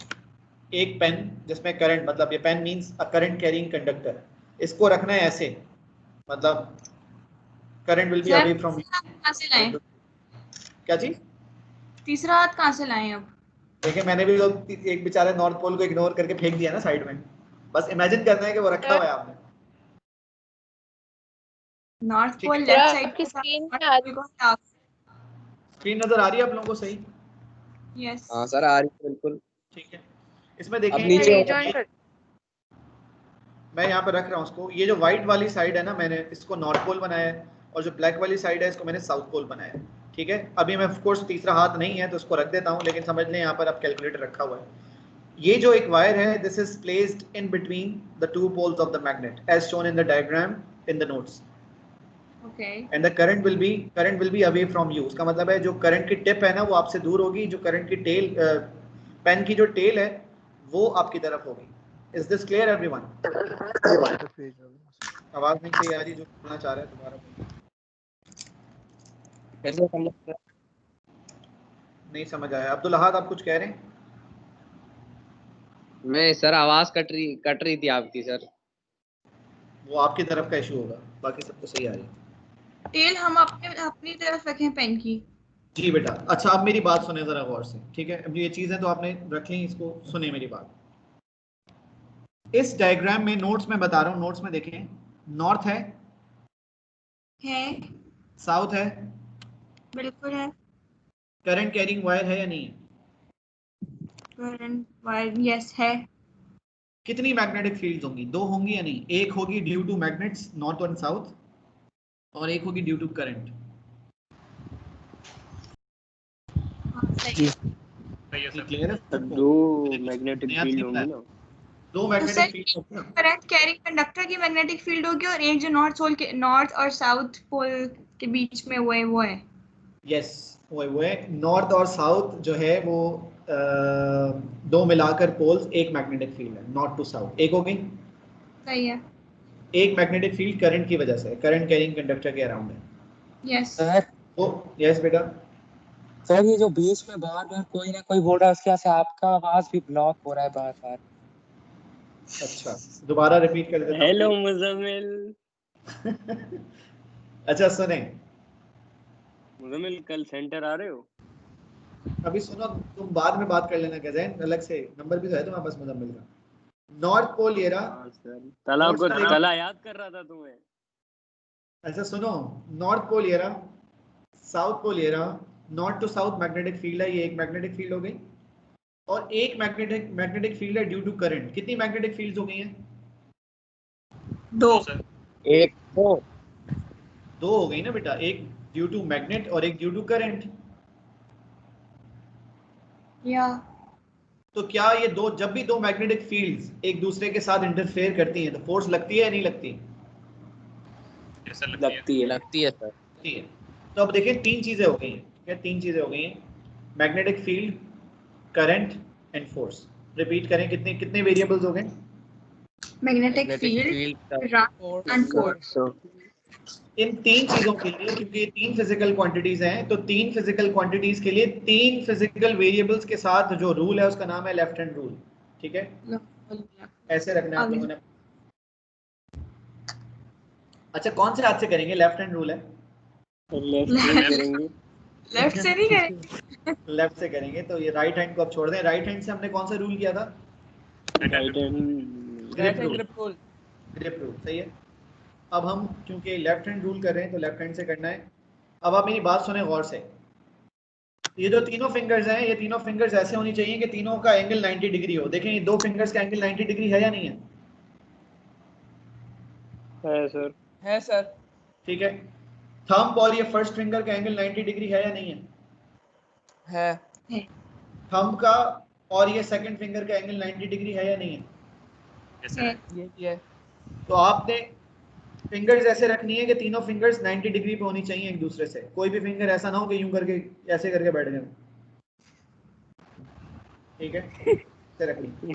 एक पेन जिसमें करंट, मतलब ये pen means a current carrying conductor, इसको रखना है ऐसे, मतलब current will be away from. कहाँ से लाएं? क्या चीज? तीसरा हाथ कहाँ से लाएं अब? देखिए मैंने भी लोग एक बेचारे नॉर्थ पोल को इग्नोर करके फेंक दिया ना साइड में, बस इमेजिन करना है कि वो रखा हुआ है आपने। नॉर्थ पोल लेफ्ट साइड की स्क्रीन पे आ रही है। स्क्रीन नजर आ रही है आप लोगों को? सही? यस हाँ सर आ रही है बिल्कुल। ठीक है, इसमें देखें अब नीचे मैं यहाँ पे रख रहा हूँ उसको, ये जो व्हाइट वाली साइड है ना, मैंने इसको नॉर्थ पोल बनाया है, और जो ब्लैक वाली साइड है इसको मैंने साउथ पोल बनाया है। ठीक है, अभी मैं ऑफ कोर्स तीसरा हाथ नहीं है तो उसको रख देता हूँ, लेकिन समझ लें यहाँ पर अब कैलकुलेटर रखा हुआ है। ये जो एक वायर है, this is placed in between the 2 poles of the magnet as shown in the diagram in the notes. Okay. And the current will be away from you. उसका मतलब है जो करंट की टिप है ना वो आपसे दूर होगी, जो करंट की टेल, पेन की जो टेल है वो आपकी तरफ होगी। Is this clear everyone? आवाज नहीं सही आ रही, जो बोलना चाह रहा है दोबारा बोलिए। नहीं समझ आया। अब्दुल अहाद आप कुछ कह रहे हैं? मैं सर आवाज कट रही थी आपकी सर। वो आपकी तरफ का इशू होगा, बाकी सब तो सही आ रही है। टेल हम अपनी तरफ रखें पेन की। जी बेटा। अच्छा अब मेरी बात सुने जरा गौर से, ठीक है? अब ये चीजें तो आपने रख ली, इसको सुने मेरी बात। इस डायग्राम में नोट्स में बता रहा हूँ, नोट्स में देखें, नॉर्थ है, साउथ है, बिल्कुल है, करंट कैरिंग वायर है या नहीं है? करंट वायर यस है। कितनी मैग्नेटिक फील्ड्स होंगी? 2 होंगी या नहीं? एक होगी due two magnets north and south, और एक होगी ड्यू टू करंट। सही है सर। क्लियर है? 2 मैग्नेटिक फील्ड होंगी ना। 2 magnetic field. Current carrying conductor की मैग्नेटिक फील्ड होगी, और एक जो नॉर्थ और साउथ पोल के बीच में वो है। यस वो है। नॉर्थ और साउथ जो है वो 2 मिलाकर पोल्स एक मैग्नेटिक फील्ड है, नॉर्थ टू साउथ। एक हो गई? सही है। एक मैग्नेटिक फील्ड करंट की वजह से, करंट कैरिंग कंडक्टर के अराउंड है। Yes sir. तो यस बेटा। सर ये जो बीच में बार बार कोई ना कोई बोल रहा है, उसके से आपका आवाज भी ब्लॉक हो रहा है बार बार। अच्छा दोबारा रिपीट कर देता हूं। हेलो मुजम्मिल। अच्छा सुने मुजम्मिल, कल सेंटर आ रहे हो? अभी सुनो, तुम बाद में बात कर लेना गजैन, अलग से नंबर भी तो है तुम्हारे पास मुजम्मिल का। नॉर्थ पोल ये रहा। तला याद कर रहा था तुम्हें। ऐसा सुनो, नॉर्थ पोल ये रहा, साउथ पोल ये रहा। North to south magnetic field है, ये एक मैग्नेटिक फील्ड हो गई, और एक मैग्नेटिक फील्ड है ड्यू टू करंट। कितनी मैग्नेटिक फील्ड्स हो गई हैं? 2। एक तो 2 हो गई ना बेटा, एक ड्यू टू मैग्नेट और एक ड्यू टू करंट। या तो क्या ये दो, जब भी दो मैग्नेटिक फील्ड्स एक दूसरे के साथ इंटरफेयर करती हैं तो फोर्स लगती है या नहीं लगती? लगती है सर। लगती है। तो अब देखिए 3 चीजें हो गई हैं। क्या 3 चीजें हो गई हैं? Magnetic field, current and force. Repeat करें, कितने कितने वेरिएबल्स हो गए? Magnetic field and force. इन 3 चीजों के लिए, क्योंकि ये 3 फिजिकल क्वांटिटीज हैं, तो 3 फिजिकल क्वांटिटीज के लिए 3 फिजिकल वेरिएबल्स के साथ जो रूल है उसका नाम है लेफ्ट हैंड रूल। ठीक है, ऐसे रखना है आप लोगों ने। अच्छा, कौन से हाथ से करेंगे? लेफ्ट हैंड रूल है, लेफ्ट से नहीं करेंगे। लेफ्ट से करेंगे। तो ये राइट हैंड को अब छोड़ दें। राइट हैंड से हमने कौन सा रूल किया था? Grip rule. ग्रिप रूल सही है। अब हम क्योंकि लेफ्ट हैंड रूल कर रहे हैं तो लेफ्ट हैंड से करना है। अब आप मेरी बात सुने गौर से। ये जो तीनों फिंगर्स हैं, ये तीनों फिंगर्स ऐसे होनी चाहिए कि तीनों का एंगल 90 डिग्री हो। देखें, ये 2 फिंगर्स का एंगल 90 डिग्री है या नहीं है? है सर। है सर। ठीक है। थंब और ये फर्स्ट फिंगर का एंगल 90 डिग्री है या नहीं है? है। थंब का और ये सेकंड फिंगर का एंगल 90 डिग्री है या नहीं है? ये तो आपने फिंगर्स ऐसे रखनी है कि तीनों फिंगर्स 90 डिग्री पे होनी चाहिए एक दूसरे से। कोई भी फिंगर ऐसा ना हो कि यूं करके ऐसे करके बैठ जाए। ठीक है, ऐसे रखनी।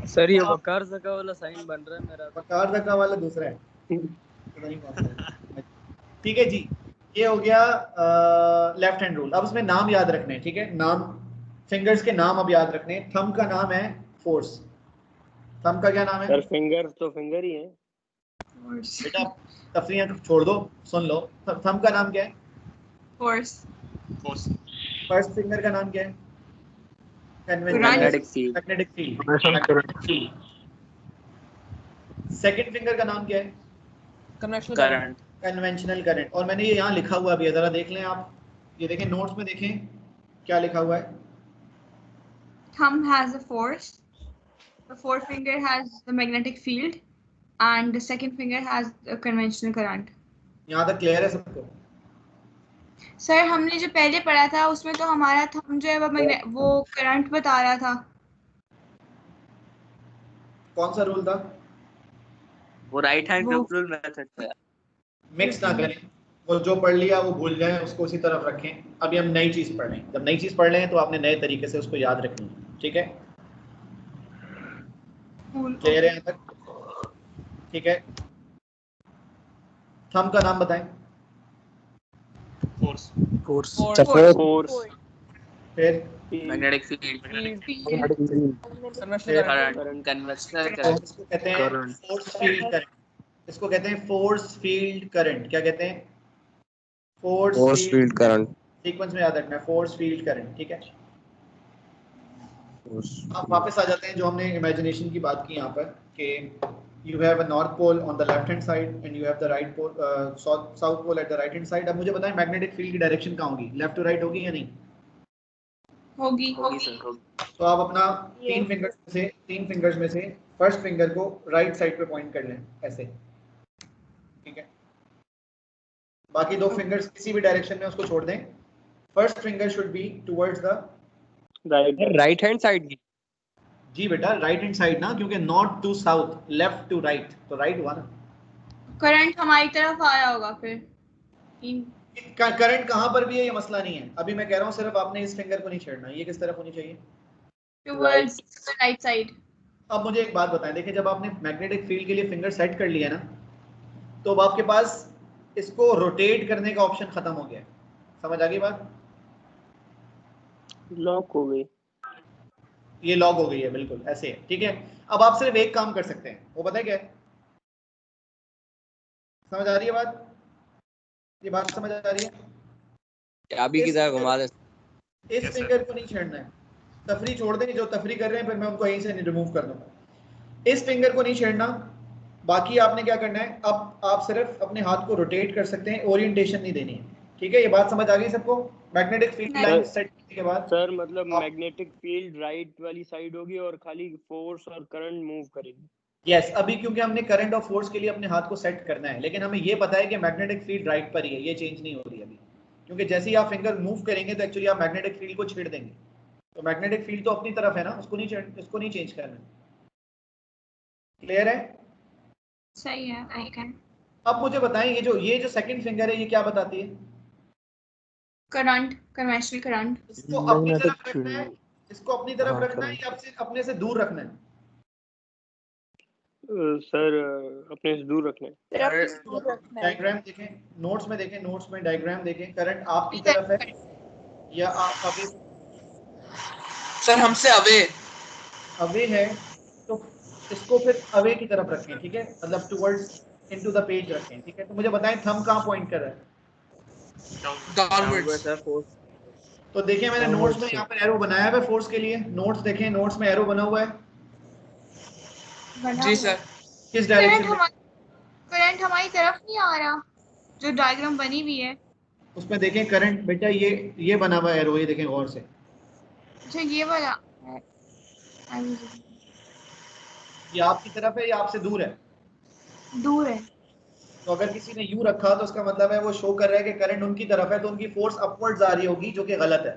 सर ये वकार ज़का वाला साइन बन रहा है मेरा। वकार ज़का वाला दूसरा है, पता नहीं कौन सा है। ठीक है जी, ये हो गया लेफ्ट हैंड रूल। अब उसमें नाम याद रखने हैं। ठीक है, नाम, फिंगर्स के नाम अब याद रखने हैं। थंब का नाम है फोर्स। थंब का क्या नाम है? सर फिंगर तो फिंगर ही है बेटा, तफरीयां छोड़ दो, सुन लो। थंब का नाम क्या है? फोर्स। फर्स्ट फिंगर का नाम क्या है? Magnetic field. Magnetic field. Second finger का नाम क्या है? करंट। Conventional current. और मैंने ये यहाँ लिखा हुआ भी है, जरा देख लें आप। ये देखें, नोट्स में देखें क्या लिखा हुआ है। Thumb has a force. The forefinger has the magnetic field, and the second finger has a conventional current. यहाँ तक क्लियर है सबको? सर हमने जो पहले पढ़ा था उसमें तो हमारा थंब जो है वो करंट बता रहा था। कौन सा रूल था? वो right hand grip rule method था। मिक्स ना करें, वो जो पढ़ लिया वो भूल जाएं, उसको उसी तरफ रखें। अभी हम नई चीज पढ़ रहे हैं। जब नई चीज पढ़ रहे हैं तो आपने नए तरीके से उसको याद रखनी है। ठीक है, क्लियर है यहाँ तक? ठीक है, थंब का नाम बताएं। फोर्स। फिर magnetic field. Current. Conventional current. इसको कहते हैं फोर्स फील्ड करंट। इसको कहते हैं फोर्स फील्ड करंट। क्या कहते हैं? Force field current. सीक्वेंस में याद रखना है, फोर्स फील्ड करंट। ठीक है, अब वापस आ जाते हैं जो हमने इमेजिनेशन की बात की यहाँ पर, कि you have a north pole on the left hand side and you have the right pole south pole at the right hand side. अब मुझे बताएं मैग्नेटिक फील्ड की डायरेक्शन कहाँ होगी? लेफ्ट टू राइट होगी या नहीं होगी? तो आप अपना 3 फिंगर्स में से फर्स्ट फिंगर को राइट साइड पे पॉइंट कर लें ऐसे। ठीक है, बाकी 2 फिंगर्स किसी भी डायरेक्शन में उसको छोड़ दें। First finger should be towards the right hand side की। जी बेटा, राइट हैंड साइड ना, क्योंकि north to south, left to right, तो राइट हुआ ना। करंट हमारी तरफ आ रहा होगा फिर। करंट कहाँ पर भी है ये मसला नहीं है। अभी मैं कह रहा हूँ सिर्फ आपने इस फिंगर को नहीं छेड़ना। ये किस तरफ होनी चाहिए? Towards the right side. अब मुझे एक बात बताएं, देखिए जब आपने मैग्नेटिक फील्ड के लिए फिंगर सेट कर लिया ना, तो अब आपके पास इसको रोटेट करने का ऑप्शन खत्म हो गया। समझ आ गई बात? लॉक हो गई। ये लॉक हो गई है, बिल्कुल ऐसे है। ठीक है, अब आप सिर्फ एक काम कर सकते हैं, वो पता है क्या है? समझ आ रही है बात? ये बात समझ आ रही है? चाबी की तरह घुमा दे। इस फिंगर को नहीं छेड़ना है, तफरी छोड़ दें, जो तफरी कर रहे हैं फिर मैं उनको यहीं से रिमूव कर दूंगा। इस फिंगर को नहीं छेड़ना, बाकी आपने क्या करना है, अब आप सिर्फ अपने हाथ को रोटेट कर सकते हैं, ओरिएंटेशन नहीं देनी है, ठीक है? ये बात समझ आ गई सबको? मैग्नेटिक फील्ड लाइन सेट करने के बाद सर मतलब मैग्नेटिक फील्ड राइट वाली साइड होगी और खाली फोर्स और करंट मूव करेगी। यस, अभी क्योंकि हमने करंट और फोर्स के लिए अपने हाथ को सेट करना है, लेकिन हमें ये पता है कि मैग्नेटिक फील्ड राइट पर ही है, ये चेंज नहीं हो रही अभी, क्योंकि जैसे ही आप फिंगर मूव करेंगे तो एक्चुअली आप मैग्नेटिक फील्ड को छेड़ देंगे, तो मैग्नेटिक फील्ड तो अपनी तरफ है ना, उसको नहीं चेंज करना। क्लियर है? सही है, ओके। अब मुझे बताएं, ये जो सेकंड फिंगर है ये क्या बताती है? Current, conventional current. इसको अपनी तरफ रखना है, इसको अपनी तरफ रखना है या अपने से दूर रखना है? सर अपने से दूर रखना है। डायग्राम देखें, नोट्स में देखें, नोट्स में डायग्राम देखें, करंट आपकी तरफ है या आप अवे? सर हमसे अवे है, तो इसको फिर अवे की तरफ रखें, ठीक है? मतलब टुवर्ड्स इनटू द पेज रखें, ठीक है? तो मुझे बताएं थंब कहाँ पॉइंट कर रहा है? डाउनवर्ड्स। तो देखिए मैंने नोट्स में यहाँ पर एरो बनाया है फोर्स के लिए, नोट्स देखें, नोट्स में एरो बना हुआ है। जी सर। किस डायरेक्शन में? करंट हमारी तरफ नहीं आ रहा, जो डायग्राम बनी हुई है उसमें देखें करंट, बेटा ये बना हुआ एरो, ये देखें गौर से। अच्छा ये वाला ये आपकी तरफ है या आपसे दूर है? दूर है। तो अगर किसी ने यू रखा तो उसका मतलब है वो शो कर रहा है कि करंट उनकी तरफ है, तो उनकी फोर्स अपवर्ड्स आ रही होगी, जो कि गलत है।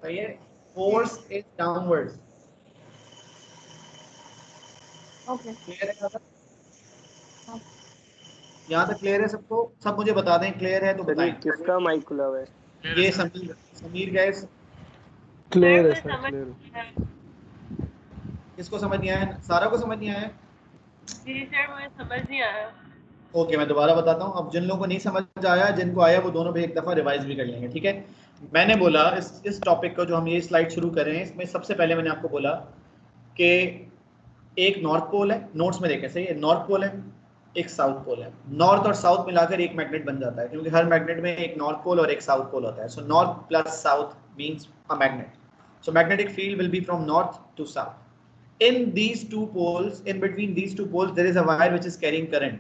सही है, force is downwards. Okay, clear है यहाँ तक? क्लियर है सबको? सब मुझे बता दें, क्लियर है तो बताएं। किसका माइक खुला हुआ है? ये समीर गैस। क्लियर है सर, क्लियर है। किसको समझ नहीं आया? सारा को समझ नहीं आया? जी सर मुझे समझ नहीं आया। ओके, मैं दोबारा बताता हूँ। अब जिन लोगों को नहीं समझ आया, जिनको आया वो दोनों पे एक दफ़ा रिवाइज भी कर लेंगे, ठीक है? मैंने बोला इस टॉपिक को जो हम ये स्लाइड शुरू कर रहे हैं, इसमें सबसे पहले मैंने आपको बोला कि एक नॉर्थ पोल है, नोट्स में देखें, सही है? नॉर्थ पोल है, एक साउथ पोल है। नॉर्थ और साउथ मिलाकर एक मैग्नेट बन जाता है, क्योंकि हर मैग्नेट में एक नॉर्थ पोल और एक साउथ पोल होता है। So north plus south means a magnet. So magnetic field will be from north to south. In these two poles, in between these two poles there is a wire which is carrying current.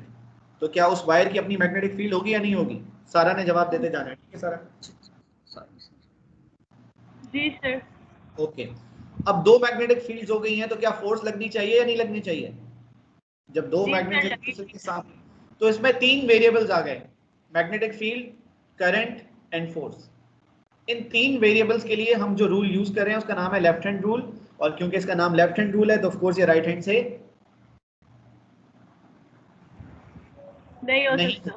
तो क्या उस वायर की अपनी मैग्नेटिक फील्ड होगी या नहीं होगी? सारा ने जवाब देते जाना है, ठीक है सारा? जी सर। ओके, अब दो मैग्नेटिक फील्ड्स हो गई हैं, तो क्या फोर्स लगनी चाहिए या नहीं लगनी चाहिए? जब दो मैग्नेट एक दूसरे के साथ, तो इसमें तीन वेरिएबल्स आ गए, magnetic field, current and force. इन तीन वेरिएबल्स के लिए हम जो रूल यूज कर रहे हैं उसका नाम है लेफ्ट हैंड रूल, और क्योंकि इसका नाम लेफ्ट हैंड रूल है तो ऑफ कोर्स ये राइट हैंड से नहीं हो सकता,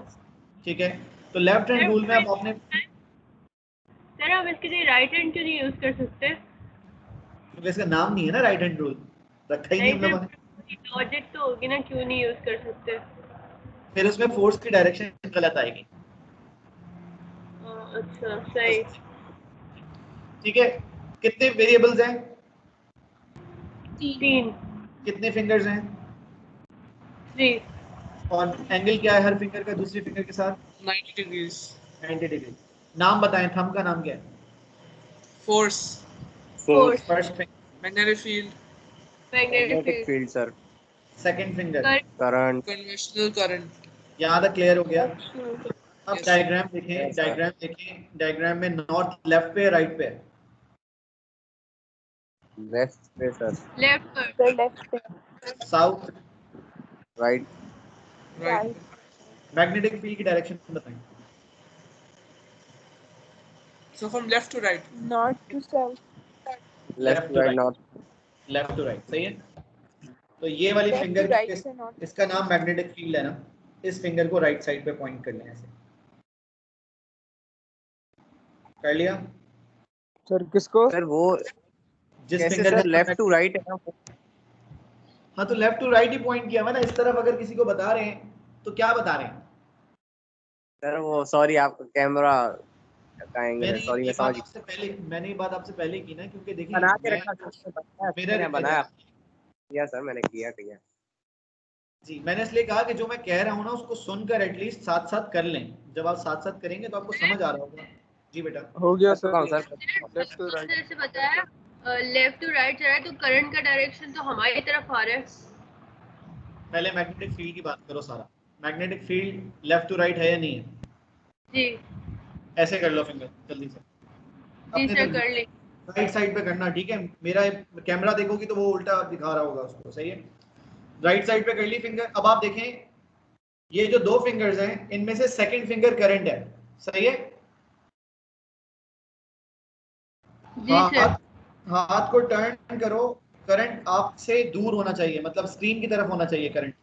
ठीक है? तो लेफ्ट हैंड रूल में अब आपने सर हम इसके लिए राइट हैंड क्यों नहीं यूज कर सकते? क्योंकि इसका नाम नहीं है ना राइट हैंड रूल, रखा ही नहीं हम लोगों ने। लॉजिक तो होगी ना, क्यों नहीं यूज कर सकते? फिर उसमें फोर्स की डायरेक्शन गलत आएगी। अच्छा सही, ठीक है? कितने वेरिएबल्स हैं? तीन। कितने फिंगर्स हैं? 3। और एंगल क्या है हर फिंगर का दूसरी फिंगर के साथ? 90 डिग्रीज। 90 डिग्री। नाम बताएं, थंब का नाम क्या है? Force. First finger magnetic field. Magnetic field sir. Second finger current. Conventional current. यहाँ तक क्लियर हो गया? अब डायग्राम देखें, डायग्राम में नॉर्थ लेफ्ट पे राइट पे? लेफ्ट पे सर। लेफ्ट पे। South right. मैग्नेटिक फील्ड की डायरेक्शन बताएं। So from left to right. North to south. Left to right, not left to right, सही है? तो ये वाली Left to फिंगर right से north. इसका नाम मैग्नेटिक फील्ड है ना, इस फिंगर को राइट साइड पे पॉइंट कर लें, ऐसे कर लिया सर? किसको सर? वो जिस कैसे finger sir? Left to right है ना? हाँ तो लेफ्ट टू राइट ही पॉइंट किया मैं ना। इस तरफ अगर किसी को बता रहे हैं तो क्या बता रहे हैं सर? वो सॉरी, आपका कैमरा का एंगल है, सॉरी मैं समझ मैंने ये बात आपसे पहले की ना, क्योंकि देखिए बना के रखा मेरा बनाया किया सर, मैंने किया जी। मैंने इसलिए कहा कि जो मैं कह रहा हूँ ना उसको सुनकर एटलीस्ट साथ साथ कर लें। जब आप साथ साथ करेंगे तो आपको समझ आ रहा होगा। जी बेटा हो गया सर। लेफ्ट टू राइट जैसे बताया, लेफ्ट टू राइट जा रहा है तो करंट का डायरेक्शन तो हमारी तरफ आ रहा है। पहले मैग्नेटिक फील्ड की बात करो सारा। Magnetic field left to right है या नहीं है? जी ऐसे कर लो फिंगर जल्दी से। जी सर कर ले। राइट साइड पे करना, ठीक है? मेरा कैमरा देखोगी तो वो उल्टा दिखा रहा होगा उसको, सही है? राइट साइड पे कर ली फिंगर। अब आप देखें ये जो दो फिंगर्स हैं इनमें से सेकंड फिंगर करंट है, सही है? जी सर। हाथ को टर्न करो, करंट आपसे दूर होना चाहिए, मतलब स्क्रीन की तरफ होना चाहिए करंट।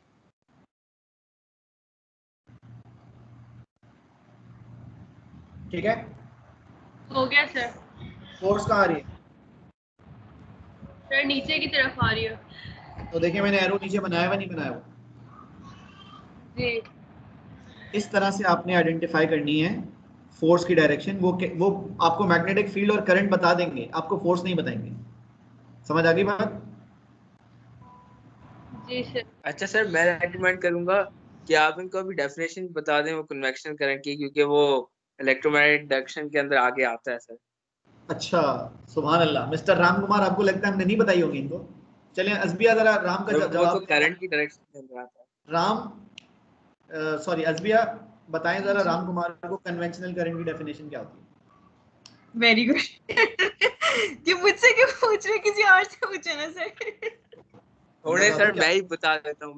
ठीक है, हो गया सर। फोर्स कहाँ आ रही है? सर नीचे की तरफ आ रही है। तो देखिए मैंने एरो नीचे बनाया हुआ नहीं बनाया हुआ? जी इस तरह से आपने आइडेंटिफाई करनी है फोर्स की डायरेक्शन। वो आपको मैग्नेटिक फील्ड और करंट बता देंगे, आपको फोर्स नहीं बताएंगे। समझ आ गई बात? जी सर। अच्छा सर, मैं रेकमेंड करूंगा कि आप इनको अभी डेफिनेशन बता दें वो कन्वेक्शन करंट की, क्योंकि वो इलेक्ट्रोमैग्नेटिक इंडक्शन के अंदर आगे आता है सर। अच्छा, सुभान अल्लाह। मिस्टर राम कुमार, आपको लगता है हमने नहीं बताई होगी इनको? चलिए अज़बिया जरा राम का जवाब। तो करंट की डायरेक्शन के अंदर आता है। राम सॉरी अज़बिया बताएं जरा राम कुमार को कन्वेंशनल करंट की डेफिनेशन क्या होती है? Very good. ये मुझसे क्यों पूछ रहे, किसी और से पूछे ना सर। थोड़े सर मैं ही बता देता हूँ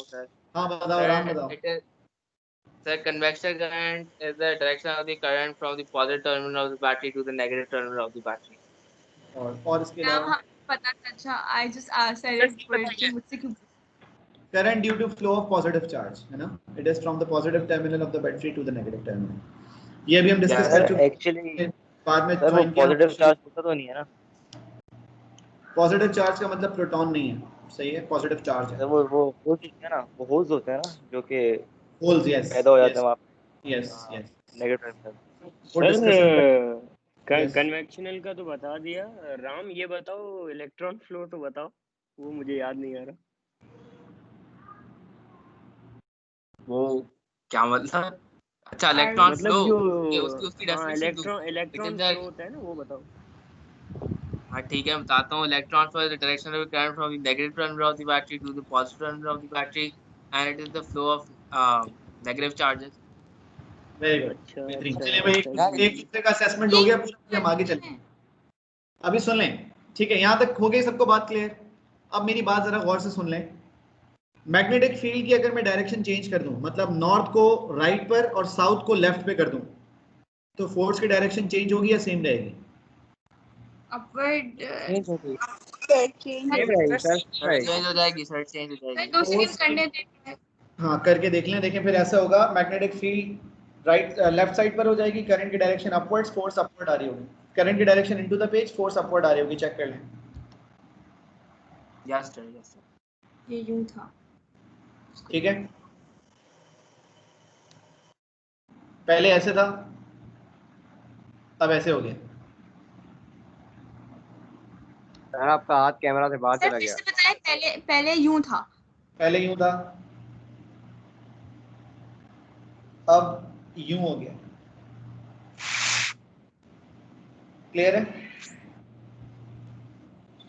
सर। हाँ बताओ राम बताओ। Sir, convection current is the direction of the current from the positive terminal of the battery to the negative terminal of the battery. और इसके अलावा पता था। अच्छा, I just said it but मुझसे क्यों? Current due to flow of positive charge, है ना? It is from the positive terminal of the battery to the negative terminal. ये भी हम डिस्कस कर चुके हैं। एक्चुअली बाद में सर वो पॉजिटिव चार्ज होता तो नहीं है ना? पॉजिटिव चार्ज का मतलब प्रोटॉन नहीं है, सही है? पॉजिटिव चार्ज है। वो होल्स होते हैं ना, वो होल्स होते हैं ना जो कि होल्स, यस पैदा हो जाते हैं वहाँ पे। Yes yes negative terminal. Sir convectional का तो बता दिया। राम ये बताओ इलेक्ट्रॉन फ्लो तो बताओ, वो मुझे याद नहीं आ रहा। वो क्या मतलब? अच्छा इलेक्ट्रॉन मतलब फ्लो, जो उसकी डेफिनेशन इलेक्ट्रॉन फ्लो होता है ना, वो बताओ। हाँ ठीक है, बताता हूँ। Electron flow is the direction of current from the negative terminal of the battery to the positive terminal of the battery and it is the flow of negative charges. Very good. अच्छा चलिए भाई एक दूसरे का असेसमेंट हो गया पूरा, हम आगे चलते हैं। अभी सुन लें, ठीक है? यहाँ तक हो गई सबको बात क्लियर? अब मेरी बात जरा गौर से सुन लें। मैग्नेटिक फील्ड की अगर मैं डायरेक्शन चेंज कर दूं, मतलब नॉर्थ को राइट पर और साउथ को लेफ्ट पे कर दूं, तो फोर्स की डायरेक्शन चेंज होगी या सेम रहेगी? अपवर्ड चेंज होगी। चेंज हो जाएगी सर, चेंज हो जाएगी। दूसरी करने दें। हाँ करके देख लें। देखें फिर ऐसा होगा, मैग्नेटिक फील्ड लेफ्ट साइड पर हो जाएगी, करंट की डायरेक्शन अपवर्ड्स, फोर्स अपवर्ड आ रही होगी। करंट की direction into the page, force upward आ रही होगी। चेक कर लें। Yes sir. ये यूं था, ठीक है? पहले ऐसे था, अब ऐसे हो गया। सर आपका हाथ कैमरा से बाहर चला गया। पहले यूं था। पहले यूं था, अब यूं हो गया। सर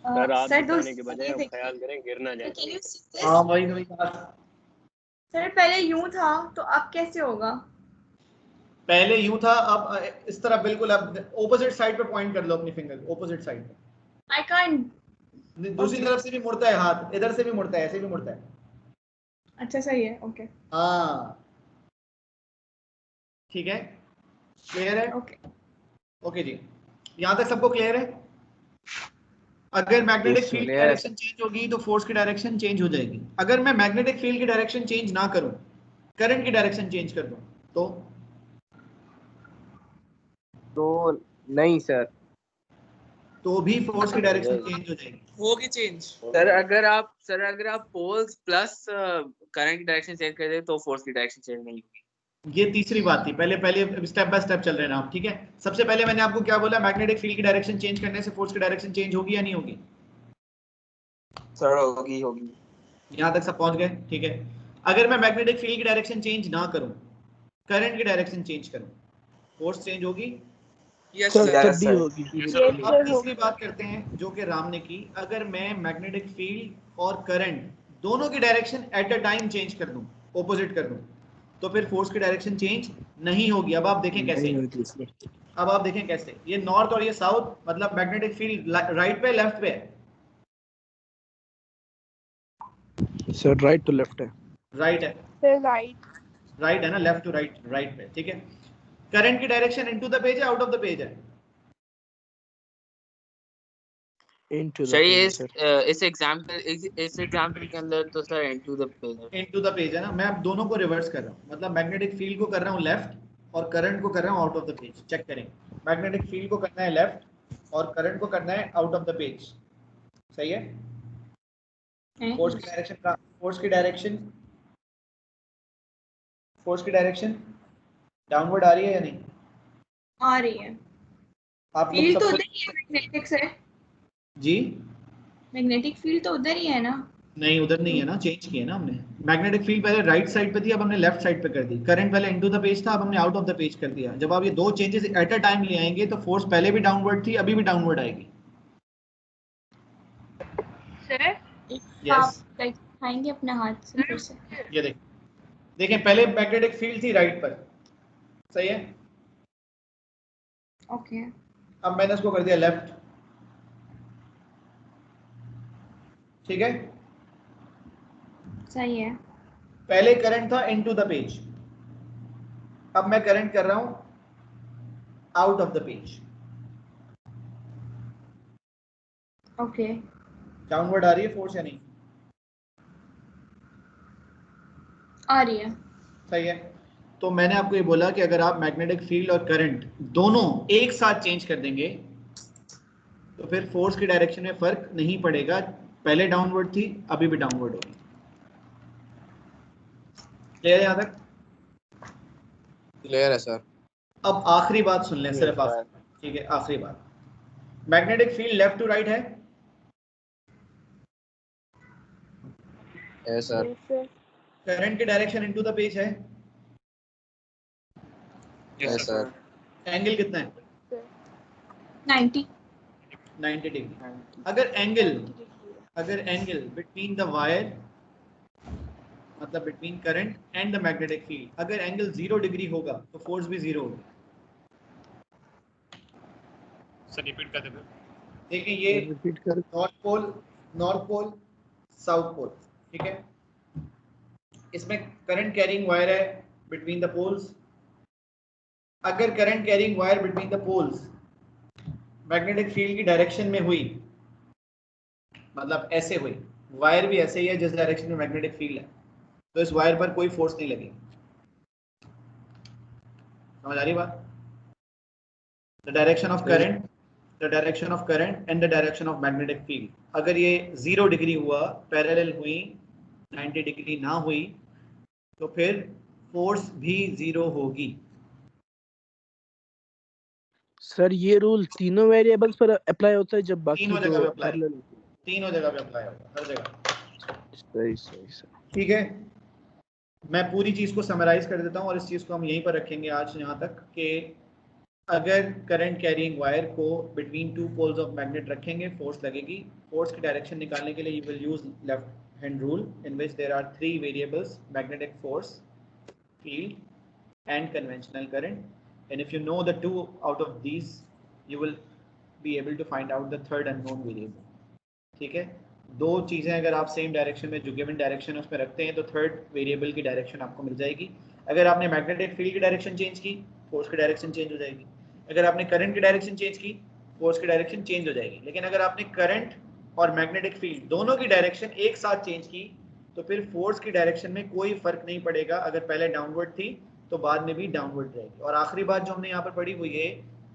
सर हाथ उठाने के बजाय आप ख्याल करें गिर ना जाए। हाँ वही कहा। सर पहले यूं था तो अब कैसे होगा? पहले यूं था, अब इस तरह बिल्कुल। अब ऑपोजिट साइड पे पॉइंट कर लो अपनी फिंगर, ऑपोजिट साइड पे। I can't. दूसरी तरफ से भी मुड़ता है हाथ, इधर से भी मुड़ता है, ऐसे भी मुड़ता है। अच्छा सही है, ओके। हाँ ठीक है, क्लियर है? ओके जी, यहाँ तक सबको क्लियर है? अगर मैग्नेटिक फील्ड की डायरेक्शन चेंज होगी तो फोर्स की डायरेक्शन चेंज हो जाएगी। अगर मैं मैग्नेटिक फील्ड की डायरेक्शन चेंज ना करूं, करंट की डायरेक्शन चेंज कर दूं तो नहीं सर, तो भी फोर्स की डायरेक्शन चेंज हो जाएगी। होगी चेंज। सर अगर आप पोल्स प्लस करंट की डायरेक्शन चेंज कर दे तो फोर्स की डायरेक्शन चेंज नहीं होगी। ये तीसरी बात थी। पहले स्टेप बाय स्टेप चल रहे हैं आप, ठीक है? सबसे पहले मैंने आपको क्या बोला, मैग्नेटिक फील्ड की डायरेक्शन चेंज करने से फोर्स की डायरेक्शन चेंज होगी या नहीं होगी? सर होगी। यहाँ तक सब पहुंच गए, ठीक है? अगर मैं मैग्नेटिक फील्ड की डायरेक्शन चेंज ना करूं, करंट की डायरेक्शन चेंज करूं, फोर्स चेंज होगी यस सर सर। तब भी होगी। Yes, अब sir. तीसरी बात करते हैं जो कि राम ने की, अगर मैं मैग्नेटिक फील्ड और करंट दोनों की direction at a time change कर दूं, ऑपोजिट कर दूं, तो फिर फोर्स की डायरेक्शन चेंज नहीं होगी। अब आप देखें कैसे, नहीं होती सर। अब आप देखें कैसे, ये नॉर्थ और ये साउथ, मतलब मैग्नेटिक फील्ड राइट पे लेफ्ट पे है, सर राइट टू लेफ्ट है। राइट है, राइट है ना, लेफ्ट टू राइट, राइट पे, ठीक है। करंट की डायरेक्शन इनटू द पेज है, आउट ऑफ द पेज है? इनटू द सर ये पेज सर। इस एग्जांपल के अंदर तो सर इनटू द पेज है। इनटू द पेज है ना। मैं अब दोनों को रिवर्स कर रहा हूँ, मतलब मैग्नेटिक फील्ड को कर रहा हूँ लेफ्ट और करंट को कर रहा हूँ out of the page. Check करें, मैग्नेटिक फील्ड को करना है लेफ्ट और करंट को करना है आउट ऑफ द पेज, सही है। फोर्स की डायरेक्शन का, फोर्स की डायरेक्शन, फोर्स की डायरेक्शन डाउनवर्ड आ रही है या नहीं? आ रही है। आप लोग फील्ड तो सब उधर ही है, मैग्नेटिक से। जी मैग्नेटिक फील्ड तो उधर ही है ना। नहीं, उधर नहीं है ना, चेंज किया ना हमने। मैग्नेटिक फील्ड पहले राइट साइड पे थी, अब हमने लेफ्ट साइड पे कर दी। करंट पहले इनटू द पेज था, अब हमने आउट ऑफ द पेज कर दिया। जब आप ये दो चेंजेस एट अ टाइम ले आएंगे तो फोर्स पहले भी डाउनवर्ड थी, अभी भी डाउनवर्ड आएगी। सर यस, आप दिखाएंगे अपने हाथ से फिर से। ये देखें पहले मैग्नेटिक फील्ड थी राइट पर, सही है। ओके अब मैंने इसको कर दिया लेफ्ट, ठीक है। सही है। पहले करंट था इनटू द पेज, अब मैं करंट कर रहा हूं out of the page. Okay downward आ रही है फोर्स या नहीं? आ रही है। सही है। तो मैंने आपको ये बोला कि अगर आप मैग्नेटिक फील्ड और करंट दोनों एक साथ चेंज कर देंगे तो फिर फोर्स की डायरेक्शन में फर्क नहीं पड़ेगा, पहले डाउनवर्ड थी अभी भी डाउनवर्ड होगी। क्लियर है यहां तक? क्लियर है सर। अब आखिरी बात सुन लें, सिर्फ आखिरी, ठीक है, आखिरी बात। Magnetic field left to right है? Yes sir. करंट की डायरेक्शन इनटू द पेज है? Yes sir. एंगल कितना है? 90 डिग्री। अगर एंगल बिटवीन द वायर, मतलब between current and the magnetic field, अगर एंगल 0 डिग्री होगा तो फोर्स भी 0 होगी। सर रिपीट कर देना। देखिए ये रिपीट कर। नॉर्थ पोल साउथ पोल, ठीक है। इसमें करंट कैरिंग वायर है बिटवीन द पोल्स। अगर current carrying wire between the poles magnetic field की डायरेक्शन में हुई, मतलब ऐसे हुई, वायर भी ऐसे ही है जिस डायरेक्शन में मैग्नेटिक फील्ड है, तो इस वायर पर कोई फोर्स नहीं लगेगी। समझ आ रही बात? The direction of current, the direction of current and the direction of magnetic field, अगर ये 0 डिग्री हुआ, पैरेलल हुई, 90 डिग्री ना हुई, तो फिर फोर्स भी 0 होगी। सर ये रूल तीनों वेरिएबल्स पर अप्लाई होता है जब बाकी तीनों जो जगह पे अप्लाई, पैरेलल होते हैं? तीनों जगह पे अप्लाई होगा, हर जगह। सही सही सर। ठीक है, मैं पूरी चीज को समराइज कर देता हूँ और इस चीज को हम यहीं पर रखेंगे आज यहाँ तक कि अगर करंट कैरिंग वायर को between two poles of magnet रखेंगे, फोर्स लगेगी। फोर्स की डायरेक्शन निकालने के लिए you will use left hand rule in which there are 3 variables, magnetic force, field and conventional current, and if you know the 2 out of these you will be able to find out the third unknown variable। ठीक है, दो चीजें अगर आप सेम डायरेक्शन में, जो गिवन डायरेक्शन है उसमें रखते हैं, तो थर्ड वेरिएबल की डायरेक्शन आपको मिल जाएगी। अगर आपने मैग्नेटिक फील्ड की डायरेक्शन चेंज की, फोर्स की डायरेक्शन चेंज हो जाएगी। अगर आपने करंट की डायरेक्शन चेंज की, फोर्स की डायरेक्शन चेंज हो जाएगी। लेकिन अगर आपने करंट और मैग्नेटिक फील्ड दोनों की डायरेक्शन एक साथ चेंज की तो फिर फोर्स की डायरेक्शन में कोई फर्क नहीं पड़ेगा। अगर पहले डाउनवर्ड थी तो बाद में भी डाउनवर्ड रहेगी। और आखिरी बात जो हमने यहाँ पर पढ़ी हुई है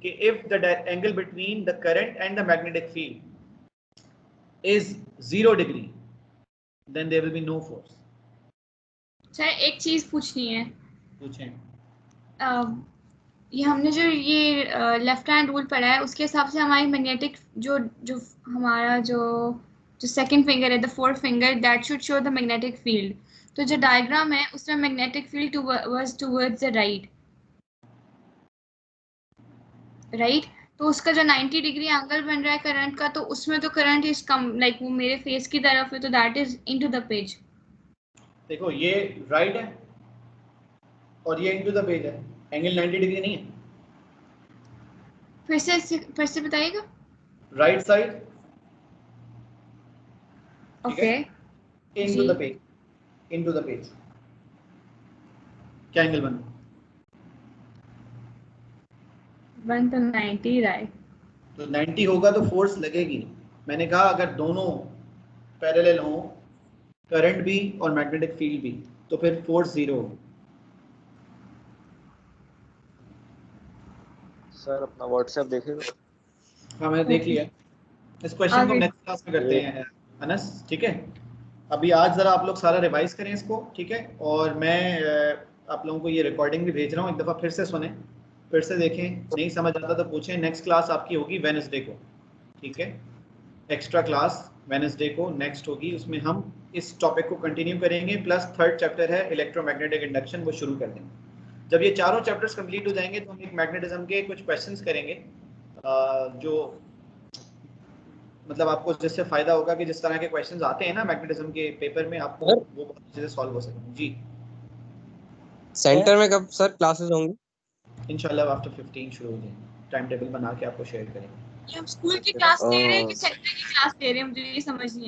कि if the angle between the current and the magnetic field is 0 degree then there will be no force. Sir एक चीज पूछनी है। पूछें। ये हमने जो ये लेफ्ट हैंड रूल पढ़ा है उसके हिसाब से हमारी मैग्नेटिक जो जो हमारा जो सेकंड फिंगर है, the fourth finger, that should show the magnetic field. तो जो डायग्राम है उसमें magnetic field was towards the right. Right. तो उसका जो 90 डिग्री एंगल बन रहा है करंट का, तो उसमें तो करंट इज कम, लाइक वो मेरे फेस की तरफ है, तो that is into the page. देखो ये राइट है और ये इनटू द पेज है, एंगल 90 डिग्री नहीं है। फिर से बताइएगा। Right side okay into the page, into the page क्या एंगल बना? 1 तो 90 राइट। तो 90 होगा तो फोर्स लगेगी। मैंने कहा अगर दोनों पैरेलल हों, करंट भी और मैग्नेटिक फील्ड भी, तो फिर फोर्स 0 होगा। सर अपना व्हाट्सएप देखेगा? हाँ मैंने देख लिया। इस क्वेश्चन को नेक्स्ट क्लास में करते हैं अनस, ठीक है। अभी आज जरा आप लोग सारा रिवाइज करें इसको, ठीक है। और मैं आप लोगों को ये रिकॉर्डिंग भी भेज रहा हूँ, एक दफ़ा फिर से सुने, फिर से देखें, नहीं समझ आता तो पूछें। नेक्स्ट क्लास आपकी होगी वेडनेसडे को, ठीक है। एक्स्ट्रा क्लास वेडनेसडे को नेक्स्ट होगी, उसमें हम इस टॉपिक को कंटिन्यू करेंगे, प्लस थर्ड चैप्टर है इलेक्ट्रोमैग्नेटिक इंडक्शन, वो शुरू कर देंगे। जब ये चारों चैप्टर्स कंप्लीट हो जाएंगे तो हम एक मैग्नेटिज्म के कुछ क्वेश्चंस करेंगे जो मतलब आपको जिससे फायदा होगा कि जिस तरह के क्वेश्चंस आते हैं ना मैग्नेटिज्म के पेपर में, आपको वो बहुत अच्छे से सॉल्व हो सकें। जी सेंटर में कब सर क्लासेस होंगी? इंशाल्लाह आफ्टर 15 शुरू हो जाएंगे, टाइम टेबल बना के आपको शेयर करेंगे। ये हम स्कूल की क्लास ले रहे हैं कि सेंटर की क्लास ले रहे हैं, मुझे ये समझ नहीं